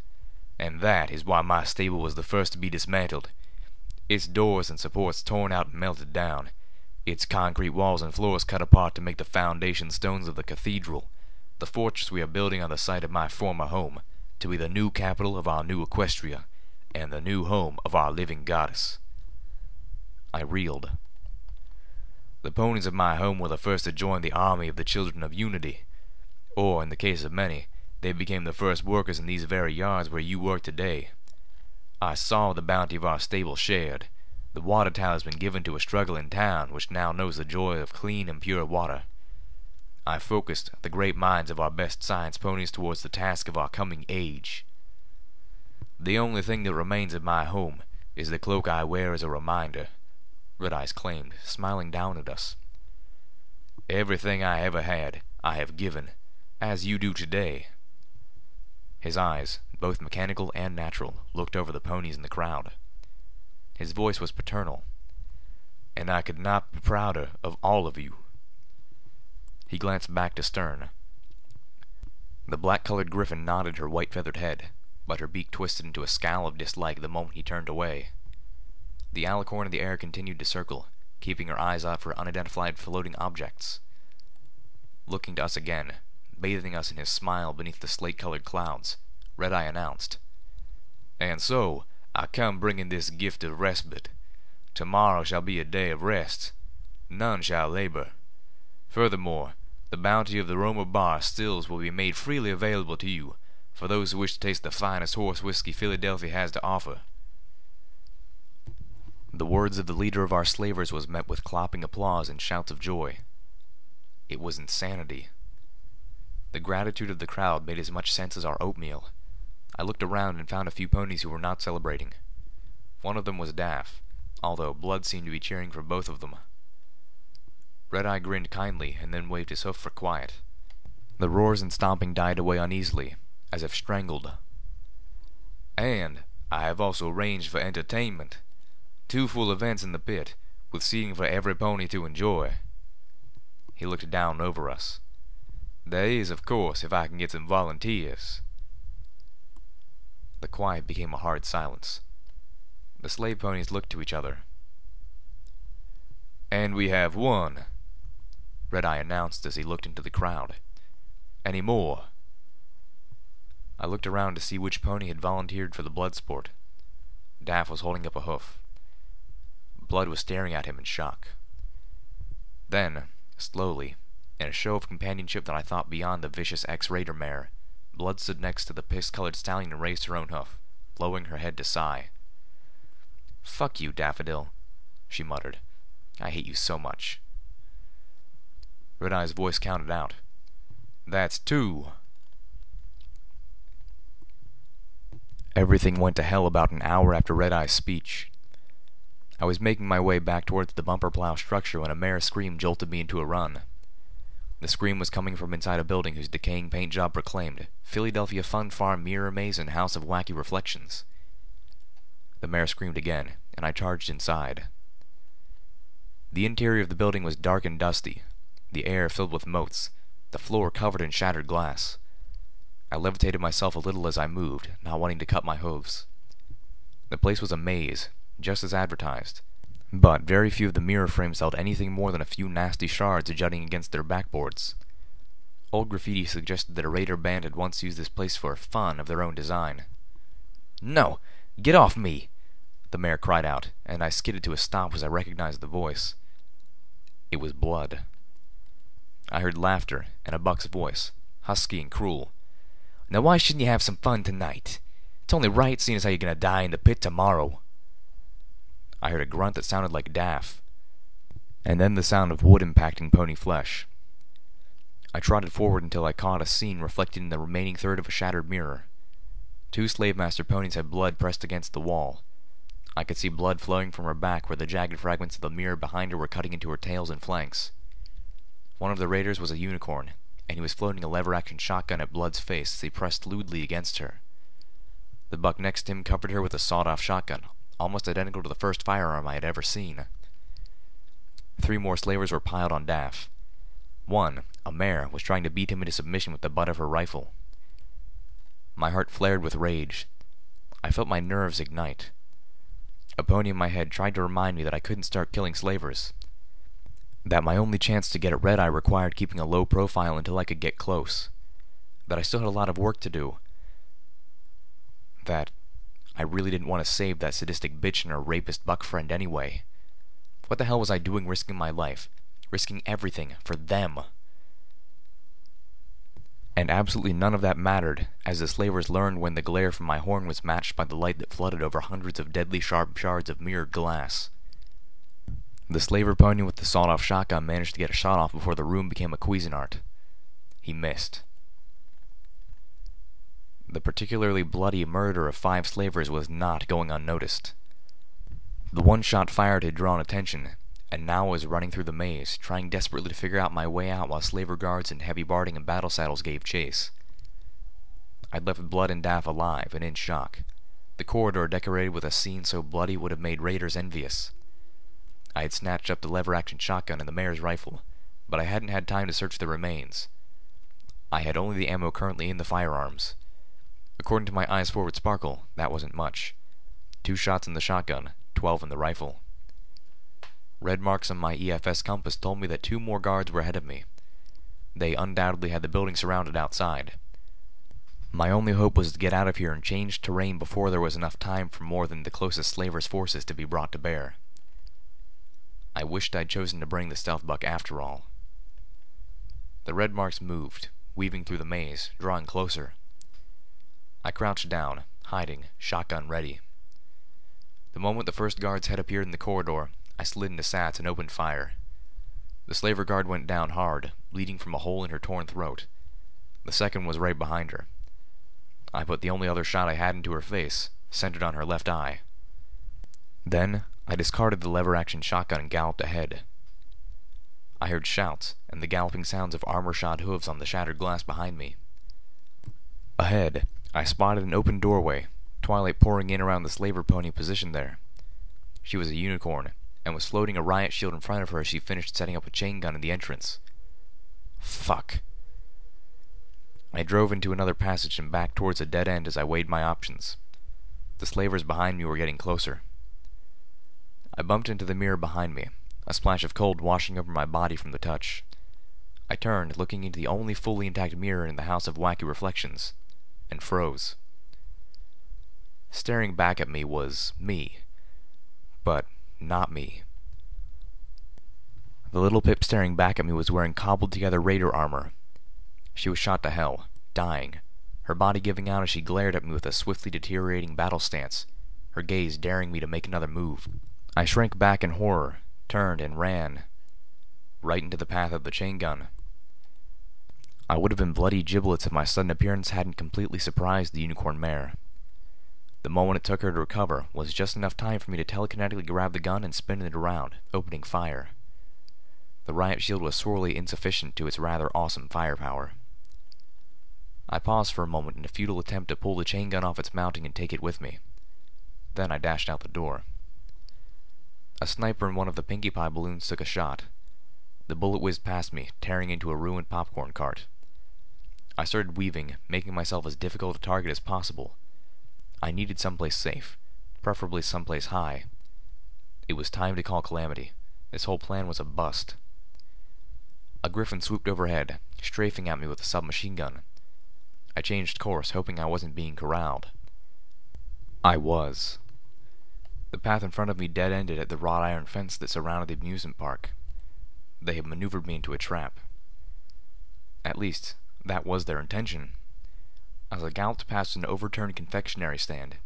"And that is why my stable was the first to be dismantled. its doors and supports torn out and melted down, its concrete walls and floors cut apart to make the foundation stones of the cathedral, the fortress we are building on the site of my former home, to be the new capital of our new Equestria, and the new home of our living goddess. I reeled. The ponies of my home were the first to join the army of the Children of Unity, or, in the case of many, they became the first workers in these very yards where you work today. I saw the bounty of our stable shared. The water tower has been given to a struggling town which now knows the joy of clean and pure water. I focused the great minds of our best science ponies towards the task of our coming age. The only thing that remains of my home is the cloak I wear as a reminder, Red Eyes claimed, smiling down at us. Everything I ever had, I have given, as you do today. His eyes, both mechanical and natural, looked over the ponies in the crowd. His voice was paternal. And I could not be prouder of all of you. He glanced back to Stern. The black-colored griffin nodded her white-feathered head, but her beak twisted into a scowl of dislike the moment he turned away. The alicorn in the air continued to circle, keeping her eyes out for unidentified floating objects. Looking to us again, bathing us in his smile beneath the slate-colored clouds, Red-Eye announced, "And so, I come bringing this gift of respite. Tomorrow shall be a day of rest. None shall labor. Furthermore, the bounty of the Roma Bar stills will be made freely available to you, for those who wish to taste the finest horse whiskey Philadelphia has to offer." The words of the leader of our slavers was met with clapping applause and shouts of joy. It was insanity. The gratitude of the crowd made as much sense as our oatmeal. I looked around and found a few ponies who were not celebrating. One of them was Daff, although Blood seemed to be cheering for both of them. Red-Eye grinned kindly and then waved his hoof for quiet. The roars and stomping died away uneasily, as if strangled. "And I have also arranged for entertainment. 2 full events in the pit, with seating for every pony to enjoy." He looked down over us. "That is, of course, if I can get some volunteers." The quiet became a hard silence. The slave ponies looked to each other. "And we have 1, Red-Eye announced as he looked into the crowd. "Any more?" I looked around to see which pony had volunteered for the blood sport. Daff was holding up a hoof. Blood was staring at him in shock. Then, slowly, in a show of companionship that I thought beyond the vicious ex-raider mare, Blood stood next to the piss-colored stallion and raised her own hoof, lowering her head to sigh. "Fuck you, Daffodil," she muttered. "I hate you so much." Red-Eye's voice counted out. "That's 2. Everything went to hell about an hour after Red-Eye's speech. I was making my way back towards the bumper plow structure when a mare's scream jolted me into a run. The scream was coming from inside a building whose decaying paint job proclaimed Philadelphia Fun Farm Mirror Maze and House of Wacky Reflections. The mare screamed again, and I charged inside. The interior of the building was dark and dusty, the air filled with motes, the floor covered in shattered glass. I levitated myself a little as I moved, not wanting to cut my hooves. The place was a maze, just as advertised, but very few of the mirror frames held anything more than a few nasty shards jutting against their backboards. Old graffiti suggested that a raider band had once used this place for fun of their own design. "No! Get off me!" the mare cried out, and I skidded to a stop as I recognized the voice. It was Blood. I heard laughter and a buck's voice, husky and cruel. "Now why shouldn't you have some fun tonight? It's only right, seeing as how you're gonna die in the pit tomorrow." I heard a grunt that sounded like Daff, and then the sound of wood impacting pony flesh. I trotted forward until I caught a scene reflected in the remaining third of a shattered mirror. 2 slave master ponies had blood pressed against the wall. I could see blood flowing from her back where the jagged fragments of the mirror behind her were cutting into her tails and flanks. One of the raiders was a unicorn, and he was floating a lever-action shotgun at Blood's face as he pressed lewdly against her. The buck next to him covered her with a sawed-off shotgun, almost identical to the first firearm I had ever seen. 3 more slavers were piled on Daff. One, a mare, was trying to beat him into submission with the butt of her rifle. My heart flared with rage. I felt my nerves ignite. A pony in my head tried to remind me that I couldn't start killing slavers. That my only chance to get at Red Eye required keeping a low profile until I could get close. That I still had a lot of work to do. That I really didn't want to save that sadistic bitch and her rapist buck friend anyway. What the hell was I doing risking my life? Risking everything for them? And absolutely none of that mattered, as the slavers learned when the glare from my horn was matched by the light that flooded over hundreds of deadly sharp shards of mirrored glass. The slaver pony with the sawed-off shotgun managed to get a shot off before the room became a Cuisinart. He missed. The particularly bloody murder of 5 slavers was not going unnoticed. The one shot fired had drawn attention, and now I was running through the maze, trying desperately to figure out my way out while slaver guards in heavy barding and battle saddles gave chase. I'd left Blood and Daff alive and in shock. The corridor decorated with a scene so bloody would have made raiders envious. I had snatched up the lever-action shotgun and the mayor's rifle, but I hadn't had time to search the remains. I had only the ammo currently in the firearms. According to my eyes forward sparkle, that wasn't much. 2 shots in the shotgun, 12 in the rifle. Red marks on my EFS compass told me that 2 more guards were ahead of me. They undoubtedly had the building surrounded outside. My only hope was to get out of here and change terrain before there was enough time for more than the closest slavers' forces to be brought to bear. I wished I'd chosen to bring the stealth buck after all. The red marks moved, weaving through the maze, drawing closer. I crouched down, hiding, shotgun ready. The moment the first guard's head appeared in the corridor, I slid into Sats and opened fire. The slaver guard went down hard, bleeding from a hole in her torn throat. The second was right behind her. I put the only other shot I had into her face, centered on her left eye. Then, I discarded the lever-action shotgun and galloped ahead. I heard shouts, and the galloping sounds of armor-shod hooves on the shattered glass behind me. Ahead, I spotted an open doorway, Twilight pouring in around the slaver pony positioned there. She was a unicorn, and was floating a riot shield in front of her as she finished setting up a chain gun in the entrance. Fuck. I drove into another passage and back towards a dead end as I weighed my options. The slavers behind me were getting closer. I bumped into the mirror behind me, a splash of cold washing over my body from the touch. I turned, looking into the only fully intact mirror in the house of wacky reflections, and froze. Staring back at me was me, but not me. The little pip staring back at me was wearing cobbled-together raider armor. She was shot to hell, dying, her body giving out as she glared at me with a swiftly deteriorating battle stance, her gaze daring me to make another move. I shrank back in horror, turned, and ran, right into the path of the chain gun. I would have been bloody giblets if my sudden appearance hadn't completely surprised the unicorn mare. The moment it took her to recover was just enough time for me to telekinetically grab the gun and spin it around, opening fire. The riot shield was sorely insufficient to its rather awesome firepower. I paused for a moment in a futile attempt to pull the chain gun off its mounting and take it with me. Then I dashed out the door. A sniper in one of the Pinkie Pie balloons took a shot. The bullet whizzed past me, tearing into a ruined popcorn cart. I started weaving, making myself as difficult a target as possible. I needed someplace safe, preferably someplace high. It was time to call Calamity. This whole plan was a bust. A griffin swooped overhead, strafing at me with a submachine gun. I changed course, hoping I wasn't being corralled. I was. The path in front of me dead-ended at the wrought iron fence that surrounded the amusement park. They had maneuvered me into a trap. At least, that was their intention. As I galloped past an overturned confectionery stand,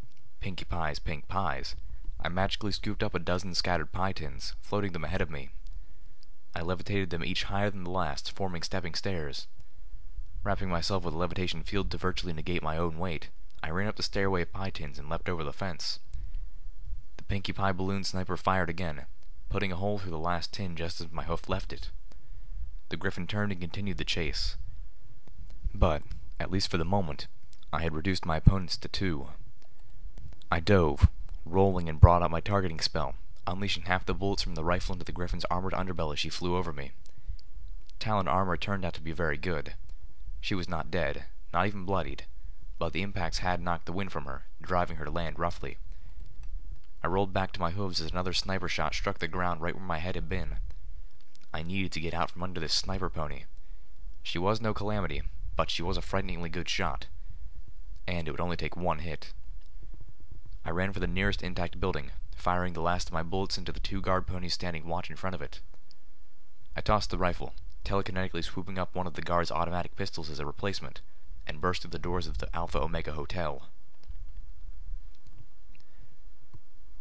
Pinkie Pie's pink pies, I magically scooped up a dozen scattered pie tins, floating them ahead of me. I levitated them each higher than the last, forming stepping stairs. Wrapping myself with a levitation field to virtually negate my own weight, I ran up the stairway of pie tins and leapt over the fence. The Pinkie Pie balloon sniper fired again, putting a hole through the last tin just as my hoof left it. The griffin turned and continued the chase. But, at least for the moment, I had reduced my opponents to 2. I dove, rolling and brought out my targeting spell, unleashing half the bullets from the rifle into the griffin's armored underbelly as she flew over me. Talon armor turned out to be very good. She was not dead, not even bloodied, but the impacts had knocked the wind from her, driving her to land roughly. I rolled back to my hooves as another sniper shot struck the ground right where my head had been. I needed to get out from under this sniper pony. She was no calamity, but she was a frighteningly good shot. And it would only take one hit. I ran for the nearest intact building, firing the last of my bullets into the 2 guard ponies standing watch in front of it. I tossed the rifle, telekinetically swooping up one of the guard's automatic pistols as a replacement, and burst through the doors of the Alpha Omega Hotel.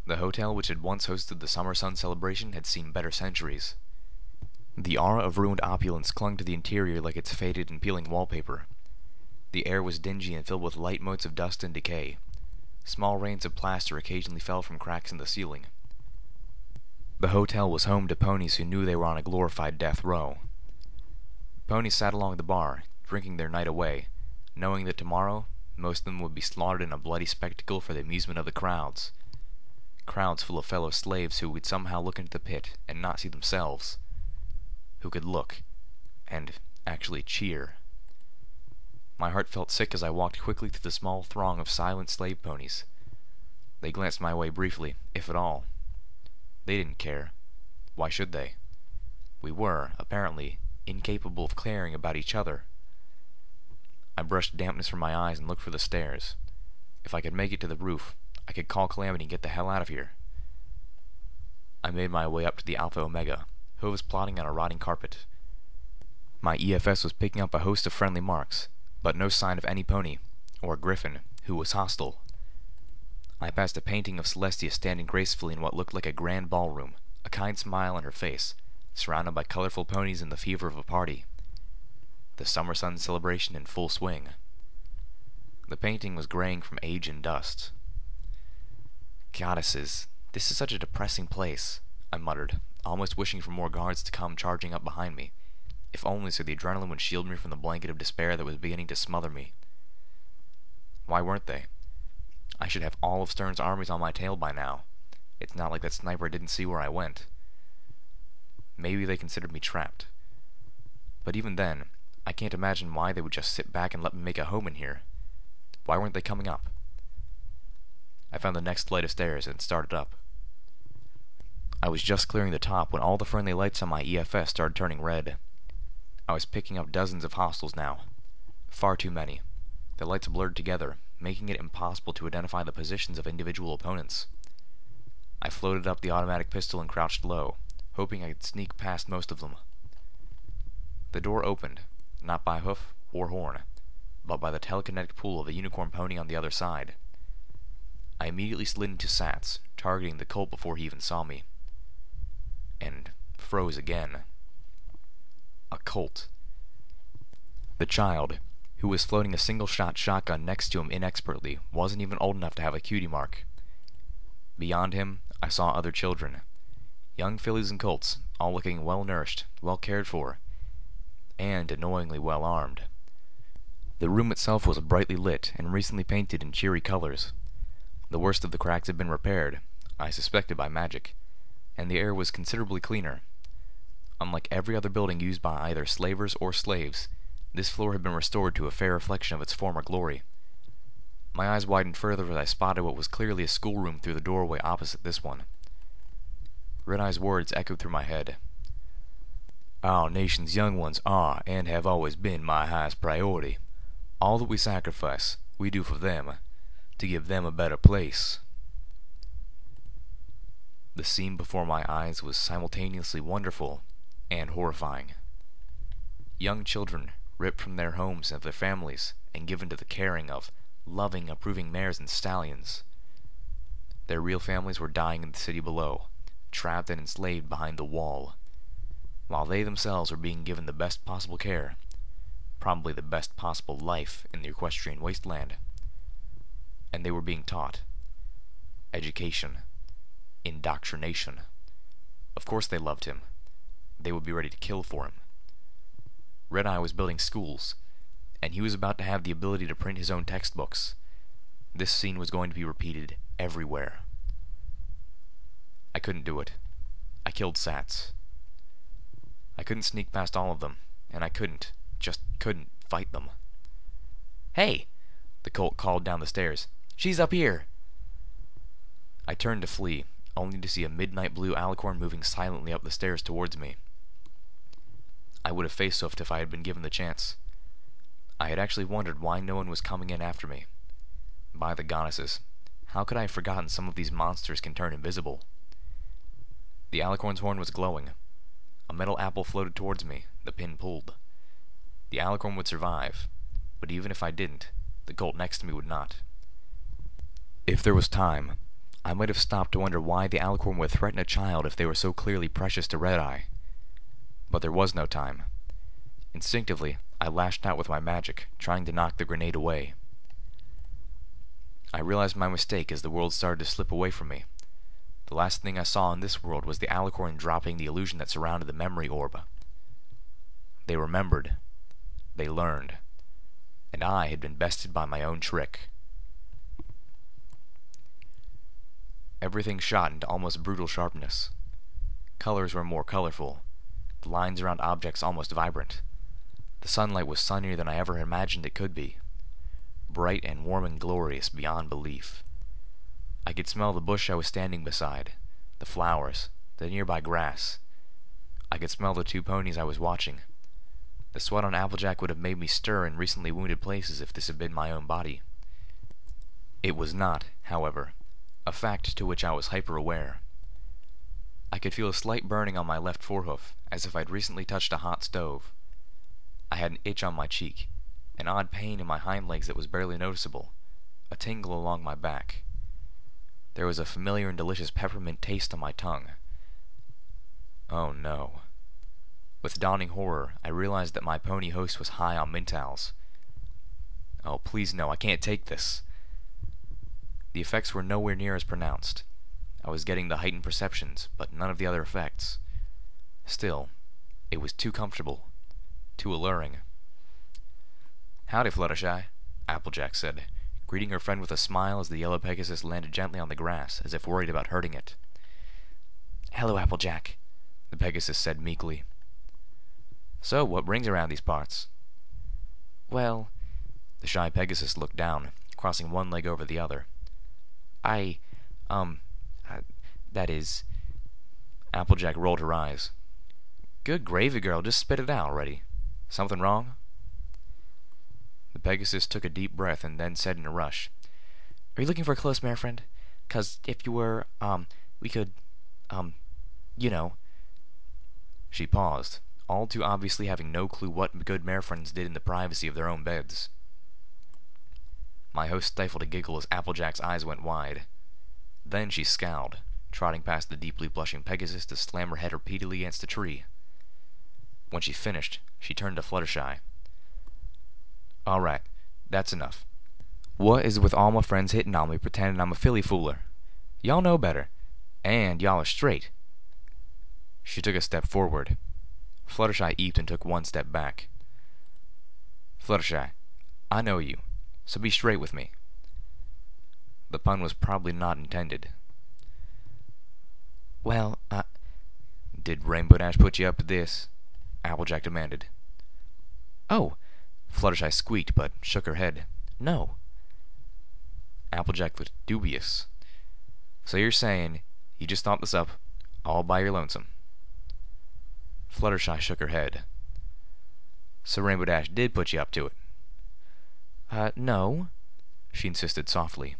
The hotel which had once hosted the Summer Sun celebration had seen better centuries. The aura of ruined opulence clung to the interior like its faded and peeling wallpaper. The air was dingy and filled with light motes of dust and decay. Small rains of plaster occasionally fell from cracks in the ceiling. The hotel was home to ponies who knew they were on a glorified death row. Ponies sat along the bar, drinking their night away, knowing that tomorrow most of them would be slaughtered in a bloody spectacle for the amusement of the crowds. Crowds full of fellow slaves who would somehow look into the pit and not see themselves. Who could look and actually cheer. My heart felt sick as I walked quickly through the small throng of silent slave ponies. They glanced my way briefly, if at all. They didn't care. Why should they? We were, apparently, incapable of caring about each other. I brushed dampness from my eyes and looked for the stairs. If I could make it to the roof, I could call Calamity and get the hell out of here. I made my way up to the Alpha Omega, Hooves plodding on a rotting carpet. My EFS was picking up a host of friendly marks, but no sign of any pony, or griffin, who was hostile. I passed a painting of Celestia standing gracefully in what looked like a grand ballroom, a kind smile on her face, surrounded by colorful ponies in the fever of a party. The Summer Sun celebration in full swing. The painting was graying from age and dust. Goddesses, this is such a depressing place, I muttered, almost wishing for more guards to come charging up behind me, if only so the adrenaline would shield me from the blanket of despair that was beginning to smother me. Why weren't they? I should have all of Stern's armies on my tail by now. It's not like that sniper didn't see where I went. Maybe they considered me trapped. But even then, I can't imagine why they would just sit back and let me make a home in here. Why weren't they coming up? I found the next flight of stairs and started up. I was just clearing the top when all the friendly lights on my EFS started turning red. I was picking up dozens of hostiles now. Far too many. The lights blurred together, making it impossible to identify the positions of individual opponents. I floated up the automatic pistol and crouched low, hoping I could sneak past most of them. The door opened, not by hoof or horn, but by the telekinetic pull of a unicorn pony on the other side. I immediately slid into Sats, targeting the colt before he even saw me. And froze again. A colt. The child, who was floating a single-shot shotgun next to him inexpertly, wasn't even old enough to have a cutie mark. Beyond him, I saw other children. Young fillies and colts, all looking well-nourished, well-cared for, and annoyingly well-armed. The room itself was brightly lit and recently painted in cheery colors. The worst of the cracks had been repaired, I suspected by magic, and the air was considerably cleaner. Unlike every other building used by either slavers or slaves, this floor had been restored to a fair reflection of its former glory. My eyes widened further as I spotted what was clearly a schoolroom through the doorway opposite this one. Red-Eye's words echoed through my head. Our nation's young ones are and have always been my highest priority. All that we sacrifice, we do for them, to give them a better place. The scene before my eyes was simultaneously wonderful and horrifying. Young children, ripped from their homes and their families, and given to the caring of loving, approving mares and stallions. Their real families were dying in the city below, trapped and enslaved behind the wall, while they themselves were being given the best possible care, probably the best possible life in the equestrian wasteland. And they were being taught education, indoctrination. Of course they loved him. They would be ready to kill for him. Red-Eye was building schools, and he was about to have the ability to print his own textbooks. This scene was going to be repeated everywhere. I couldn't do it. I killed Sats. I couldn't sneak past all of them, and I just couldn't fight them. "Hey!" the colt called down the stairs. "She's up here!" I turned to flee, only to see a midnight blue alicorn moving silently up the stairs towards me. I would have faced Swift if I had been given the chance. I had actually wondered why no one was coming in after me. By the goddesses, how could I have forgotten some of these monsters can turn invisible? The alicorn's horn was glowing. A metal apple floated towards me, the pin pulled. The alicorn would survive, but even if I didn't, the colt next to me would not. If there was time, I might have stopped to wonder why the alicorn would threaten a child if they were so clearly precious to Red-Eye. But there was no time. Instinctively, I lashed out with my magic, trying to knock the grenade away. I realized my mistake as the world started to slip away from me. The last thing I saw in this world was the alicorn dropping the illusion that surrounded the memory orb. They remembered. They learned. And I had been bested by my own trick. Everything shot into almost brutal sharpness. Colors were more colorful, the lines around objects almost vibrant. The sunlight was sunnier than I ever imagined it could be. Bright and warm and glorious beyond belief. I could smell the bush I was standing beside, the flowers, the nearby grass. I could smell the two ponies I was watching. The sweat on Applejack would have made me stir in recently wounded places if this had been my own body. It was not, however, a fact to which I was hyper-aware. I could feel a slight burning on my left forehoof, as if I'd recently touched a hot stove. I had an itch on my cheek, an odd pain in my hind legs that was barely noticeable, a tingle along my back. There was a familiar and delicious peppermint taste on my tongue. Oh no. With dawning horror, I realized that my pony host was high on mentals. Oh, please no, I can't take this. The effects were nowhere near as pronounced. I was getting the heightened perceptions, but none of the other effects. Still, it was too comfortable, too alluring. "Howdy, Fluttershy," Applejack said, greeting her friend with a smile as the yellow Pegasus landed gently on the grass, as if worried about hurting it. "Hello, Applejack," the Pegasus said meekly. "So, what brings around these parts?" "Well," the shy Pegasus looked down, crossing one leg over the other. That is..." Applejack rolled her eyes. "Good gravy, girl, just spit it out already. Something wrong?" The Pegasus took a deep breath and then said in a rush, "Are you looking for a close mare friend? 'Cause if you were, we could, you know." She paused, all too obviously having no clue what good mare friends did in the privacy of their own beds. My host stifled a giggle as Applejack's eyes went wide. Then she scowled, trotting past the deeply blushing Pegasus to slam her head repeatedly against a tree. When she finished, she turned to Fluttershy. "All right, that's enough. What is it with all my friends hitting on me pretending I'm a filly fooler? Y'all know better, and y'all are straight." She took a step forward. Fluttershy eeped and took one step back. "Fluttershy, I know you, so be straight with me." The pun was probably not intended. "Well, Did Rainbow Dash put you up to this?" Applejack demanded. "Oh," Fluttershy squeaked, but shook her head. "No." Applejack looked dubious. "So you're saying you just thought this up, all by your lonesome?" Fluttershy shook her head. "So Rainbow Dash did put you up to it?" No," she insisted softly.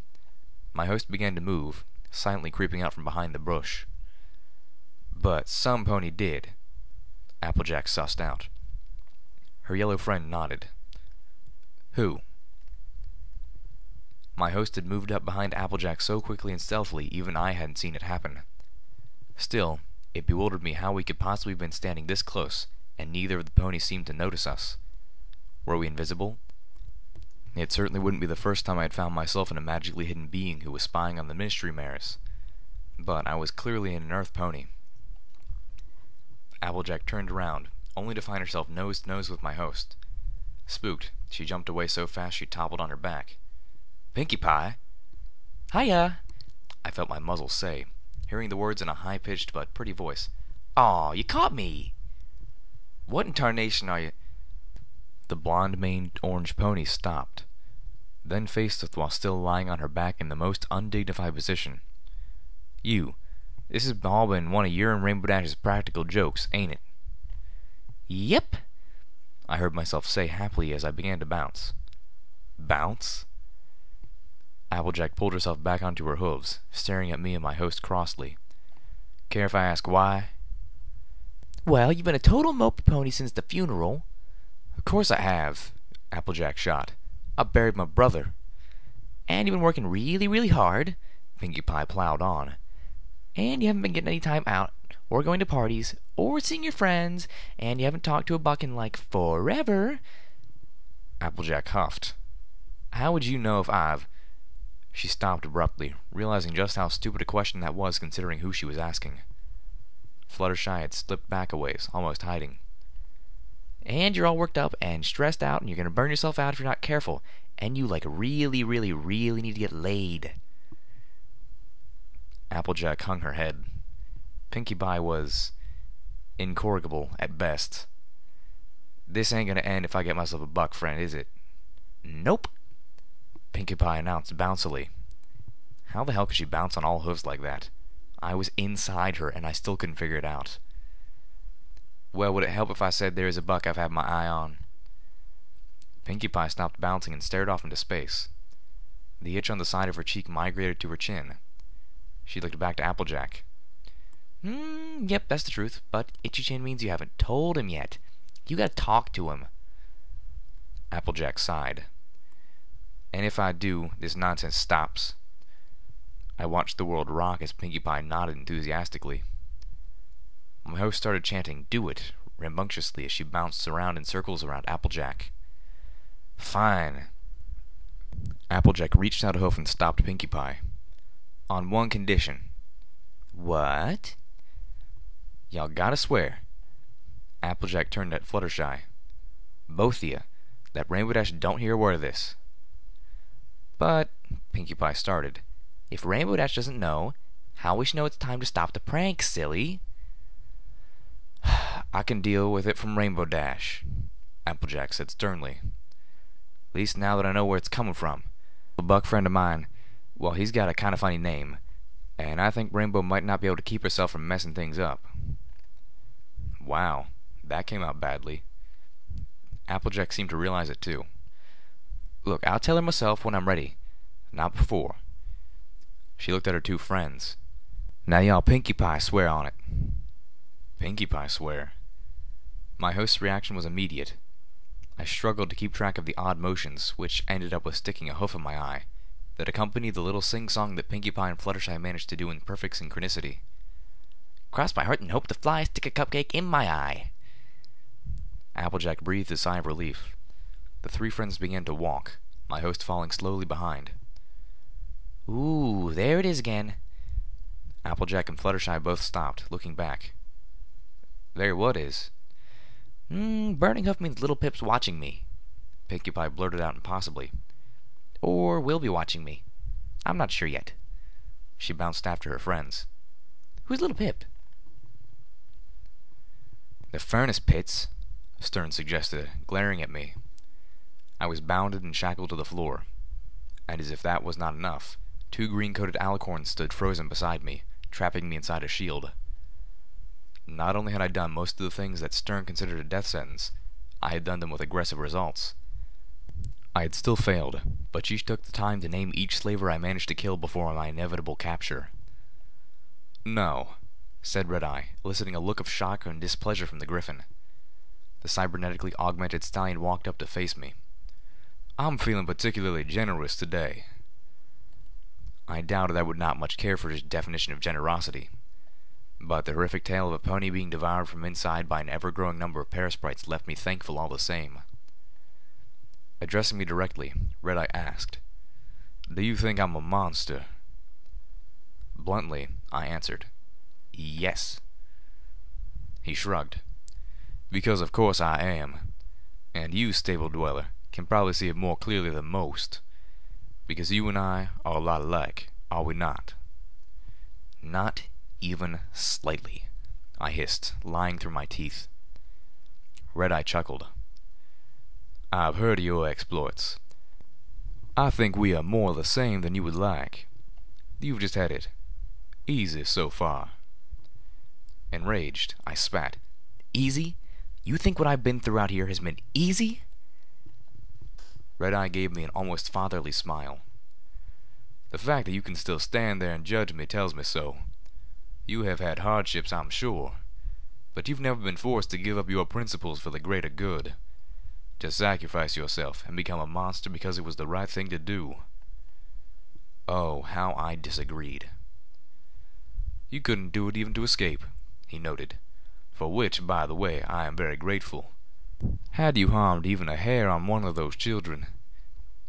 My host began to move, silently creeping out from behind the bush. "But some pony did," Applejack sussed out. Her yellow friend nodded. "Who?" My host had moved up behind Applejack so quickly and stealthily even I hadn't seen it happen. Still, it bewildered me how we could possibly have been standing this close, and neither of the ponies seemed to notice us. Were we invisible? It certainly wouldn't be the first time I had found myself in a magically hidden being who was spying on the ministry mares. But I was clearly an Earth pony. Applejack turned around, only to find herself nose to nose with my host. Spooked, she jumped away so fast she toppled on her back. "Pinkie Pie!" "Hiya!" I felt my muzzle say, hearing the words in a high-pitched but pretty voice. "Aw, you caught me!" "What in tarnation are you—" The blonde-maned orange pony stopped, then faced us while still lying on her back in the most undignified position. You, this has all been one of your and Rainbow Dash's practical jokes, ain't it? Yep, I heard myself say happily as I began to bounce. Bounce? Applejack pulled herself back onto her hooves, staring at me and my host crossly. Care if I ask why? Well, you've been a total mope pony since the funeral. Of course I have, Applejack shot. I buried my brother. And you've been working really, really hard, Pinkie Pie plowed on. And you haven't been getting any time out, or going to parties, or seeing your friends, and you haven't talked to a buck in like forever. Applejack huffed. How would you know if I've... She stopped abruptly, realizing just how stupid a question that was considering who she was asking. Fluttershy had slipped back a ways, almost hiding. And you're all worked up and stressed out, and you're gonna burn yourself out if you're not careful. And you like really, really, really need to get laid. Applejack hung her head. Pinkie Pie was incorrigible at best. This ain't gonna end if I get myself a buck friend, is it? Nope, Pinkie Pie announced bouncily. How the hell could she bounce on all hooves like that? I was inside her and I still couldn't figure it out. Well, would it help if I said there is a buck I've had my eye on? Pinkie Pie stopped bouncing and stared off into space. The itch on the side of her cheek migrated to her chin. She looked back to Applejack. Yep, that's the truth, but itchy chin means you haven't told him yet. You gotta talk to him. Applejack sighed. And if I do, this nonsense stops. I watched the world rock as Pinkie Pie nodded enthusiastically. My host started chanting, "Do it," rambunctiously as she bounced around in circles around Applejack. Fine. Applejack reached out a hoof and stopped Pinkie Pie. On one condition. What? Y'all gotta swear. Applejack turned at Fluttershy. Both of you, that Rainbow Dash don't hear a word of this. But, Pinkie Pie started, if Rainbow Dash doesn't know, how we should know it's time to stop the prank, silly? I can deal with it from Rainbow Dash, Applejack said sternly. At least now that I know where it's coming from. A buck friend of mine, well, he's got a kind of funny name, and I think Rainbow might not be able to keep herself from messing things up. Wow, that came out badly. Applejack seemed to realize it too. Look, I'll tell her myself when I'm ready, not before. She looked at her two friends. Now y'all Pinkie Pie swear on it. Pinkie Pie swear. My host's reaction was immediate. I struggled to keep track of the odd motions, which ended up with sticking a hoof in my eye, that accompanied the little sing-song that Pinkie Pie and Fluttershy managed to do in perfect synchronicity. Cross my heart and hope to fly, stick a cupcake in my eye. Applejack breathed a sigh of relief. The three friends began to walk, my host falling slowly behind. Ooh, there it is again. Applejack and Fluttershy both stopped, looking back. There what is? Burning hoof means little Pip's watching me, Pinkie Pie blurted out impossibly. Or will be watching me. I'm not sure yet. She bounced after her friends. Who's little Pip? The furnace pits, Stern suggested, glaring at me. I was bounded and shackled to the floor. And as if that was not enough, two green-coated alicorns stood frozen beside me, trapping me inside a shield. Not only had I done most of the things that Stern considered a death sentence, I had done them with aggressive results. I had still failed, but she took the time to name each slaver I managed to kill before my inevitable capture. No, said Red-Eye, eliciting a look of shock and displeasure from the griffin. The cybernetically augmented stallion walked up to face me. I'm feeling particularly generous today. I doubted I would not much care for his definition of generosity, but the horrific tale of a pony being devoured from inside by an ever-growing number of Parasprites left me thankful all the same. Addressing me directly, Red-Eye asked, Do you think I'm a monster? Bluntly, I answered, Yes. He shrugged. Because of course I am. And you, Stable Dweller, can probably see it more clearly than most. Because you and I are a lot alike, are we not? Not even slightly, I hissed, lying through my teeth. Red-Eye chuckled. I've heard of your exploits. I think we are more the same than you would like. You've just had it Easy so far. Enraged, I spat. Easy? You think what I've been through out here has been easy? Red Eye gave me an almost fatherly smile. The fact that you can still stand there and judge me tells me so. You have had hardships, I'm sure, but you've never been forced to give up your principles for the greater good. To sacrifice yourself and become a monster because it was the right thing to do. Oh, how I disagreed. You couldn't do it even to escape, he noted, for which, by the way, I am very grateful. Had you harmed even a hair on one of those children...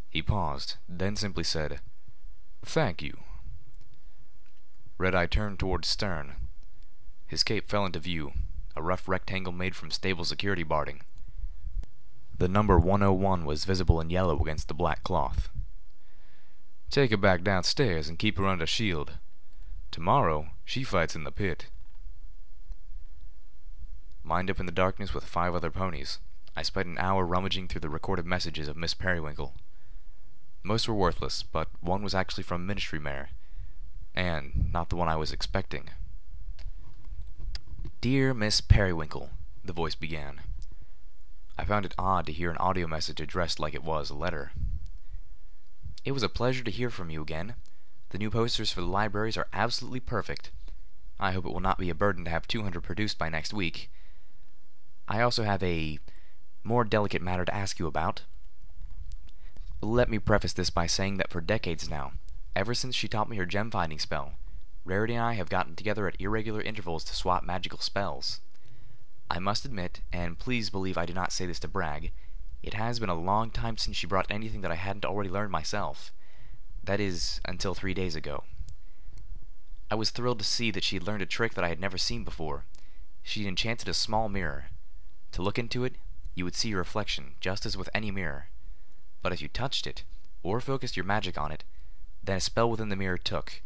He paused, then simply said, Thank you. Red-Eye turned towards Stern. His cape fell into view, a rough rectangle made from stable security barding. The number 101 was visible in yellow against the black cloth. Take her back downstairs and keep her under shield. Tomorrow, she fights in the pit. Lined up in the darkness with 5 other ponies, I spent an hour rummaging through the recorded messages of Miss Periwinkle. Most were worthless, but one was actually from Ministry Mare, and not the one I was expecting. Dear Miss Periwinkle, the voice began. I found it odd to hear an audio message addressed like it was a letter. It was a pleasure to hear from you again. The new posters for the libraries are absolutely perfect. I hope it will not be a burden to have 200 produced by next week. I also have a more delicate matter to ask you about. Let me preface this by saying that for decades now, ever since she taught me her gem-finding spell, Rarity and I have gotten together at irregular intervals to swap magical spells. I must admit, and please believe I do not say this to brag, it has been a long time since she brought anything that I hadn't already learned myself. That is, until 3 days ago. I was thrilled to see that she had learned a trick that I had never seen before. She had enchanted a small mirror. To look into it, you would see your reflection, just as with any mirror. But if you touched it, or focused your magic on it, then a spell within the mirror took...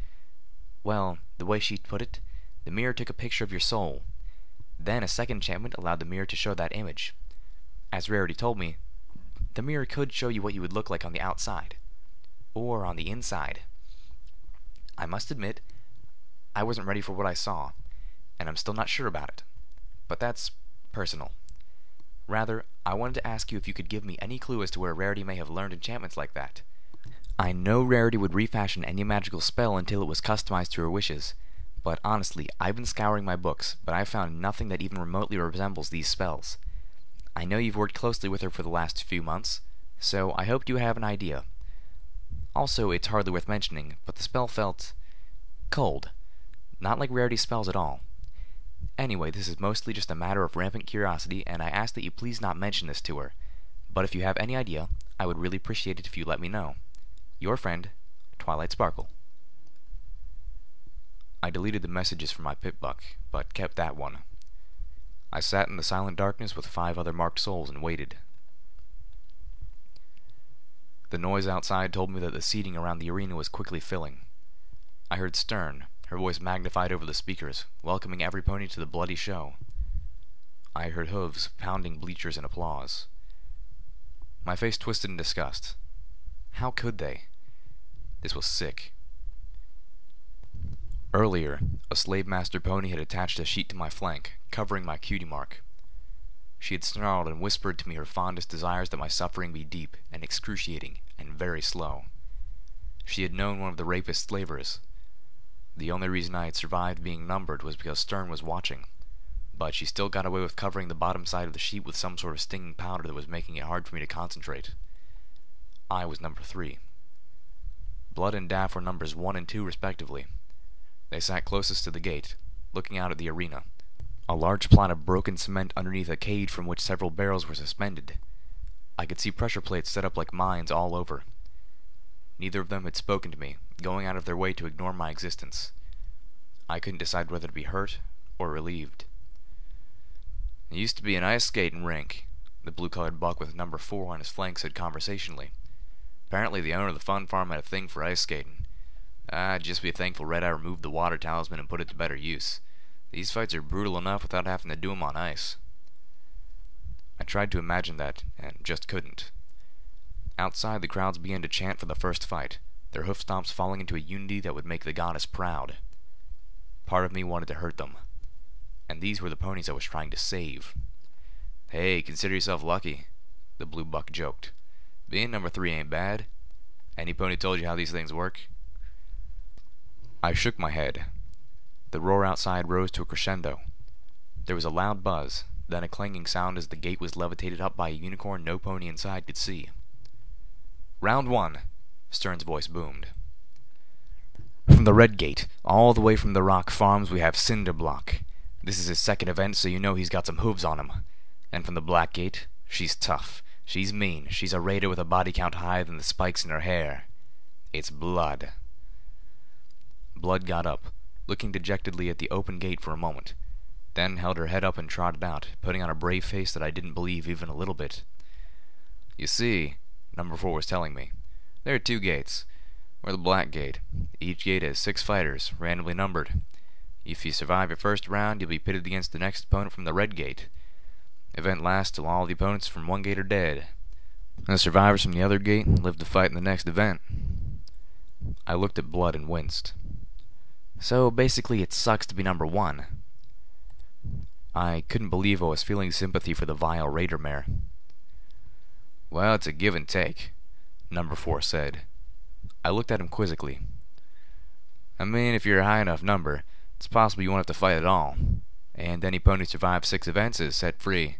Well, the way she put it, the mirror took a picture of your soul. Then a second enchantment allowed the mirror to show that image. As Rarity told me, the mirror could show you what you would look like on the outside. Or on the inside. I must admit, I wasn't ready for what I saw, and I'm still not sure about it. But that's personal. Rather, I wanted to ask you if you could give me any clue as to where Rarity may have learned enchantments like that. I know Rarity would refashion any magical spell until it was customized to her wishes, but honestly, I've been scouring my books, but I've found nothing that even remotely resembles these spells. I know you've worked closely with her for the last few months, so I hoped you would have an idea. Also, it's hardly worth mentioning, but the spell felt... cold. Not like Rarity's spells at all. Anyway, this is mostly just a matter of rampant curiosity, and I ask that you please not mention this to her. But if you have any idea, I would really appreciate it if you let me know. Your friend, Twilight Sparkle. I deleted the messages from my pip-buck, but kept that one. I sat in the silent darkness with 5 other marked souls and waited. The noise outside told me that the seating around the arena was quickly filling. I heard Stern, her voice magnified over the speakers, welcoming every pony to the bloody show. I heard Hooves pounding bleachers in applause. My face twisted in disgust. How could they? This was sick. Earlier, a slave master pony had attached a sheet to my flank, covering my cutie mark. She had snarled and whispered to me her fondest desires that my suffering be deep and excruciating and very slow. She had known one of the rapist slavers. The only reason I had survived being numbered was because Stern was watching, but she still got away with covering the bottom side of the sheet with some sort of stinging powder that was making it hard for me to concentrate. I was number 3. Blood and Daff were numbers 1 and 2 respectively. They sat closest to the gate, looking out at the arena, a large plot of broken cement underneath a cage from which several barrels were suspended. I could see pressure plates set up like mines all over. Neither of them had spoken to me, going out of their way to ignore my existence. I couldn't decide whether to be hurt or relieved. It used to be an ice skating rink, the blue-colored buck with number 4 on his flank said conversationally. Apparently the owner of the fun farm had a thing for ice skating. I'd just be thankful Red Eye removed the water talisman and put it to better use. These fights are brutal enough without having to do 'em on ice. I tried to imagine that, and just couldn't. Outside, the crowds began to chant for the first fight, their hoof stomps falling into a unity that would make the goddess proud. part of me wanted to hurt them. And these were the ponies I was trying to save. "Hey, consider yourself lucky," the blue buck joked. "Being number 3 ain't bad. Any pony told you how these things work?" I shook my head. The roar outside rose to a crescendo. There was a loud buzz, then a clanging sound as the gate was levitated up by a unicorn no pony inside could see. "Round 1, Stern's voice boomed. "From the red gate, all the way from the rock farms, we have Cinderblock. This is his second event, so you know he's got some hooves on him. And from the black gate, she's tough. She's mean. She's a raider with a body count higher than the spikes in her hair. It's Blood." Blood got up, looking dejectedly at the open gate for a moment, then held her head up and trotted out, putting on a brave face that I didn't believe even a little bit. "You see," number 4 was telling me, "there are 2 gates. We're the black gate. Each gate has 6 fighters, randomly numbered. If you survive your first round, you'll be pitted against the next opponent from the red gate. Event lasts till all the opponents from one gate are dead. The survivors from the other gate live to fight in the next event." I looked at Blood and winced. "So basically it sucks to be number 1. I couldn't believe I was feeling sympathy for the vile raider mare. "Well, it's a give and take," number 4 said. I looked at him quizzically. "I mean, if you're a high enough number, it's possible you won't have to fight at all. And any pony who survives 6 events is set free.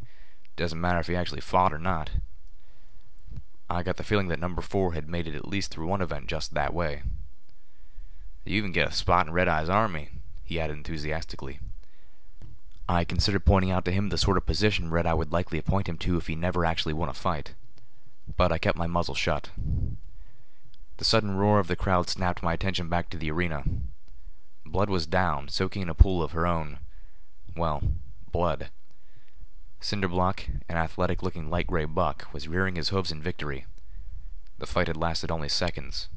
Doesn't matter if he actually fought or not." I got the feeling that number 4 had made it at least through one event just that way. "You even get a spot in Red Eye's army," he added enthusiastically. I considered pointing out to him the sort of position Red Eye would likely appoint him to if he never actually won a fight, but I kept my muzzle shut. The sudden roar of the crowd snapped my attention back to the arena. Blood was down, soaking in a pool of her own, well, blood. Cinderblock, an athletic-looking light gray buck, was rearing his hooves in victory. The fight had lasted only seconds.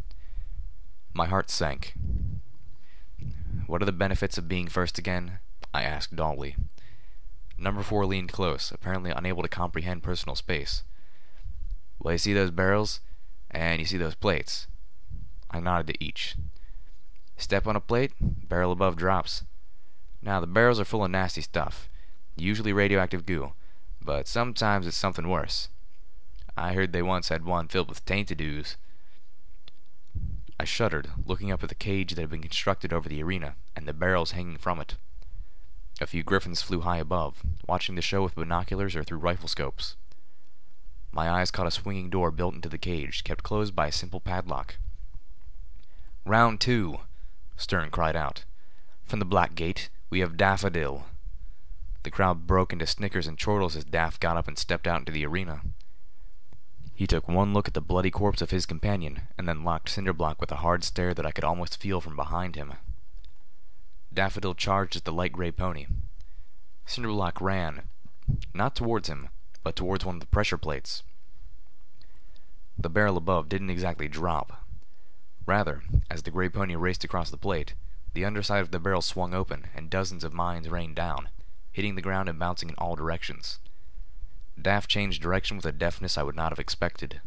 My heart sank. "What are the benefits of being first again?" I asked dully. Number 4 leaned close, apparently unable to comprehend personal space. "Well, you see those barrels? And you see those plates?" I nodded to each. "Step on a plate, barrel above drops. Now, the barrels are full of nasty stuff, usually radioactive goo, but sometimes it's something worse. I heard they once had one filled with tainted ooze." I shuddered, looking up at the cage that had been constructed over the arena, and the barrels hanging from it. A few griffins flew high above, watching the show with binoculars or through rifle scopes. My eyes caught a swinging door built into the cage, kept closed by a simple padlock. "Round 2, Stern cried out. "From the black gate, we have Daffodil." The crowd broke into snickers and chortles as Daff got up and stepped out into the arena. He took one look at the bloody corpse of his companion, and then locked Cinderblock with a hard stare that I could almost feel from behind him. Daffodil charged at the light gray pony. Cinderblock ran, not towards him, but towards one of the pressure plates. The barrel above didn't exactly drop. Rather, as the gray pony raced across the plate, the underside of the barrel swung open, and dozens of mines rained down, hitting the ground and bouncing in all directions. Daff changed direction with a deftness I would not have expected.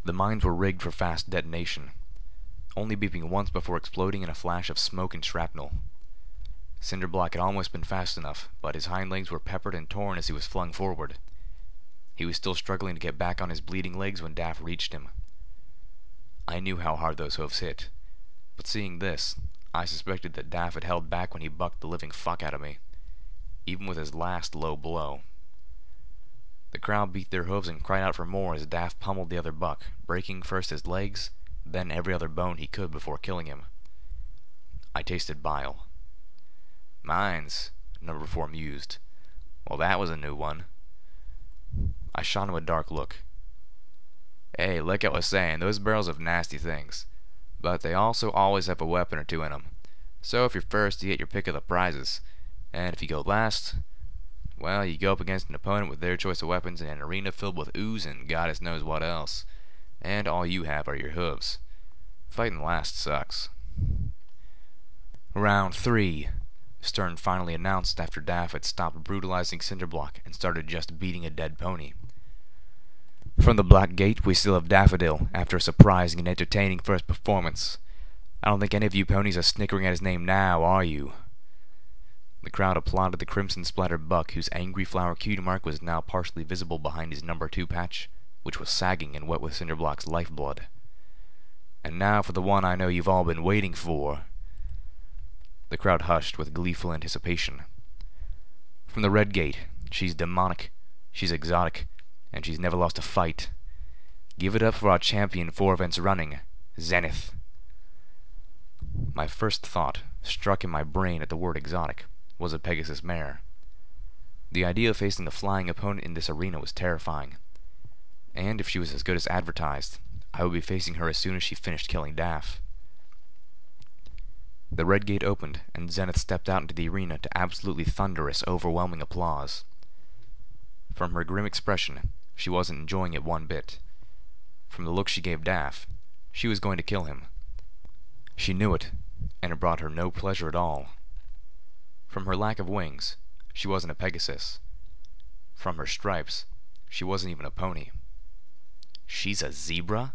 The mines were rigged for fast detonation, only beeping once before exploding in a flash of smoke and shrapnel. Cinderblock had almost been fast enough, but his hind legs were peppered and torn as he was flung forward. He was still struggling to get back on his bleeding legs when Daff reached him. I knew how hard those hooves hit, but seeing this, I suspected that Daff had held back when he bucked the living fuck out of me, even with his last low blow. The crowd beat their hooves and cried out for more as Daff pummeled the other buck, breaking first his legs, then every other bone he could before killing him. I tasted bile. "Mines," number 4 mused. "Well, that was a new one." I shot him a dark look. "Hey, like I was saying, those barrels have nasty things, but they also always have a weapon or two in them. So if you're first, you get your pick of the prizes, and if you go last, well, you go up against an opponent with their choice of weapons in an arena filled with ooze and goddess knows what else, and all you have are your hooves. Fighting last sucks." "Round 3, Stern finally announced after Daff had stopped brutalizing Cinderblock and started just beating a dead pony. "From the black gate, we still have Daffodil, after a surprising and entertaining first performance. I don't think any of you ponies are snickering at his name now, are you? The crowd applauded the crimson-splattered buck, whose angry flower cue mark was now partially visible behind his number 2 patch, which was sagging and wet with Cinderblock's lifeblood. And now for the one I know you've all been waiting for. The crowd hushed with gleeful anticipation. From the Red Gate, she's demonic, she's exotic, and she's never lost a fight. Give it up for our champion 4 events running, Zenith. My first thought, struck in my brain at the word exotic, was a Pegasus mare. The idea of facing a flying opponent in this arena was terrifying. And if she was as good as advertised, I would be facing her as soon as she finished killing Daff. The Red Gate opened, and Zenith stepped out into the arena to absolutely thunderous, overwhelming applause. From her grim expression, she wasn't enjoying it one bit. From the look she gave Daff, she was going to kill him. She knew it, and it brought her no pleasure at all. From her lack of wings, she wasn't a Pegasus. From her stripes, she wasn't even a pony. She's a zebra?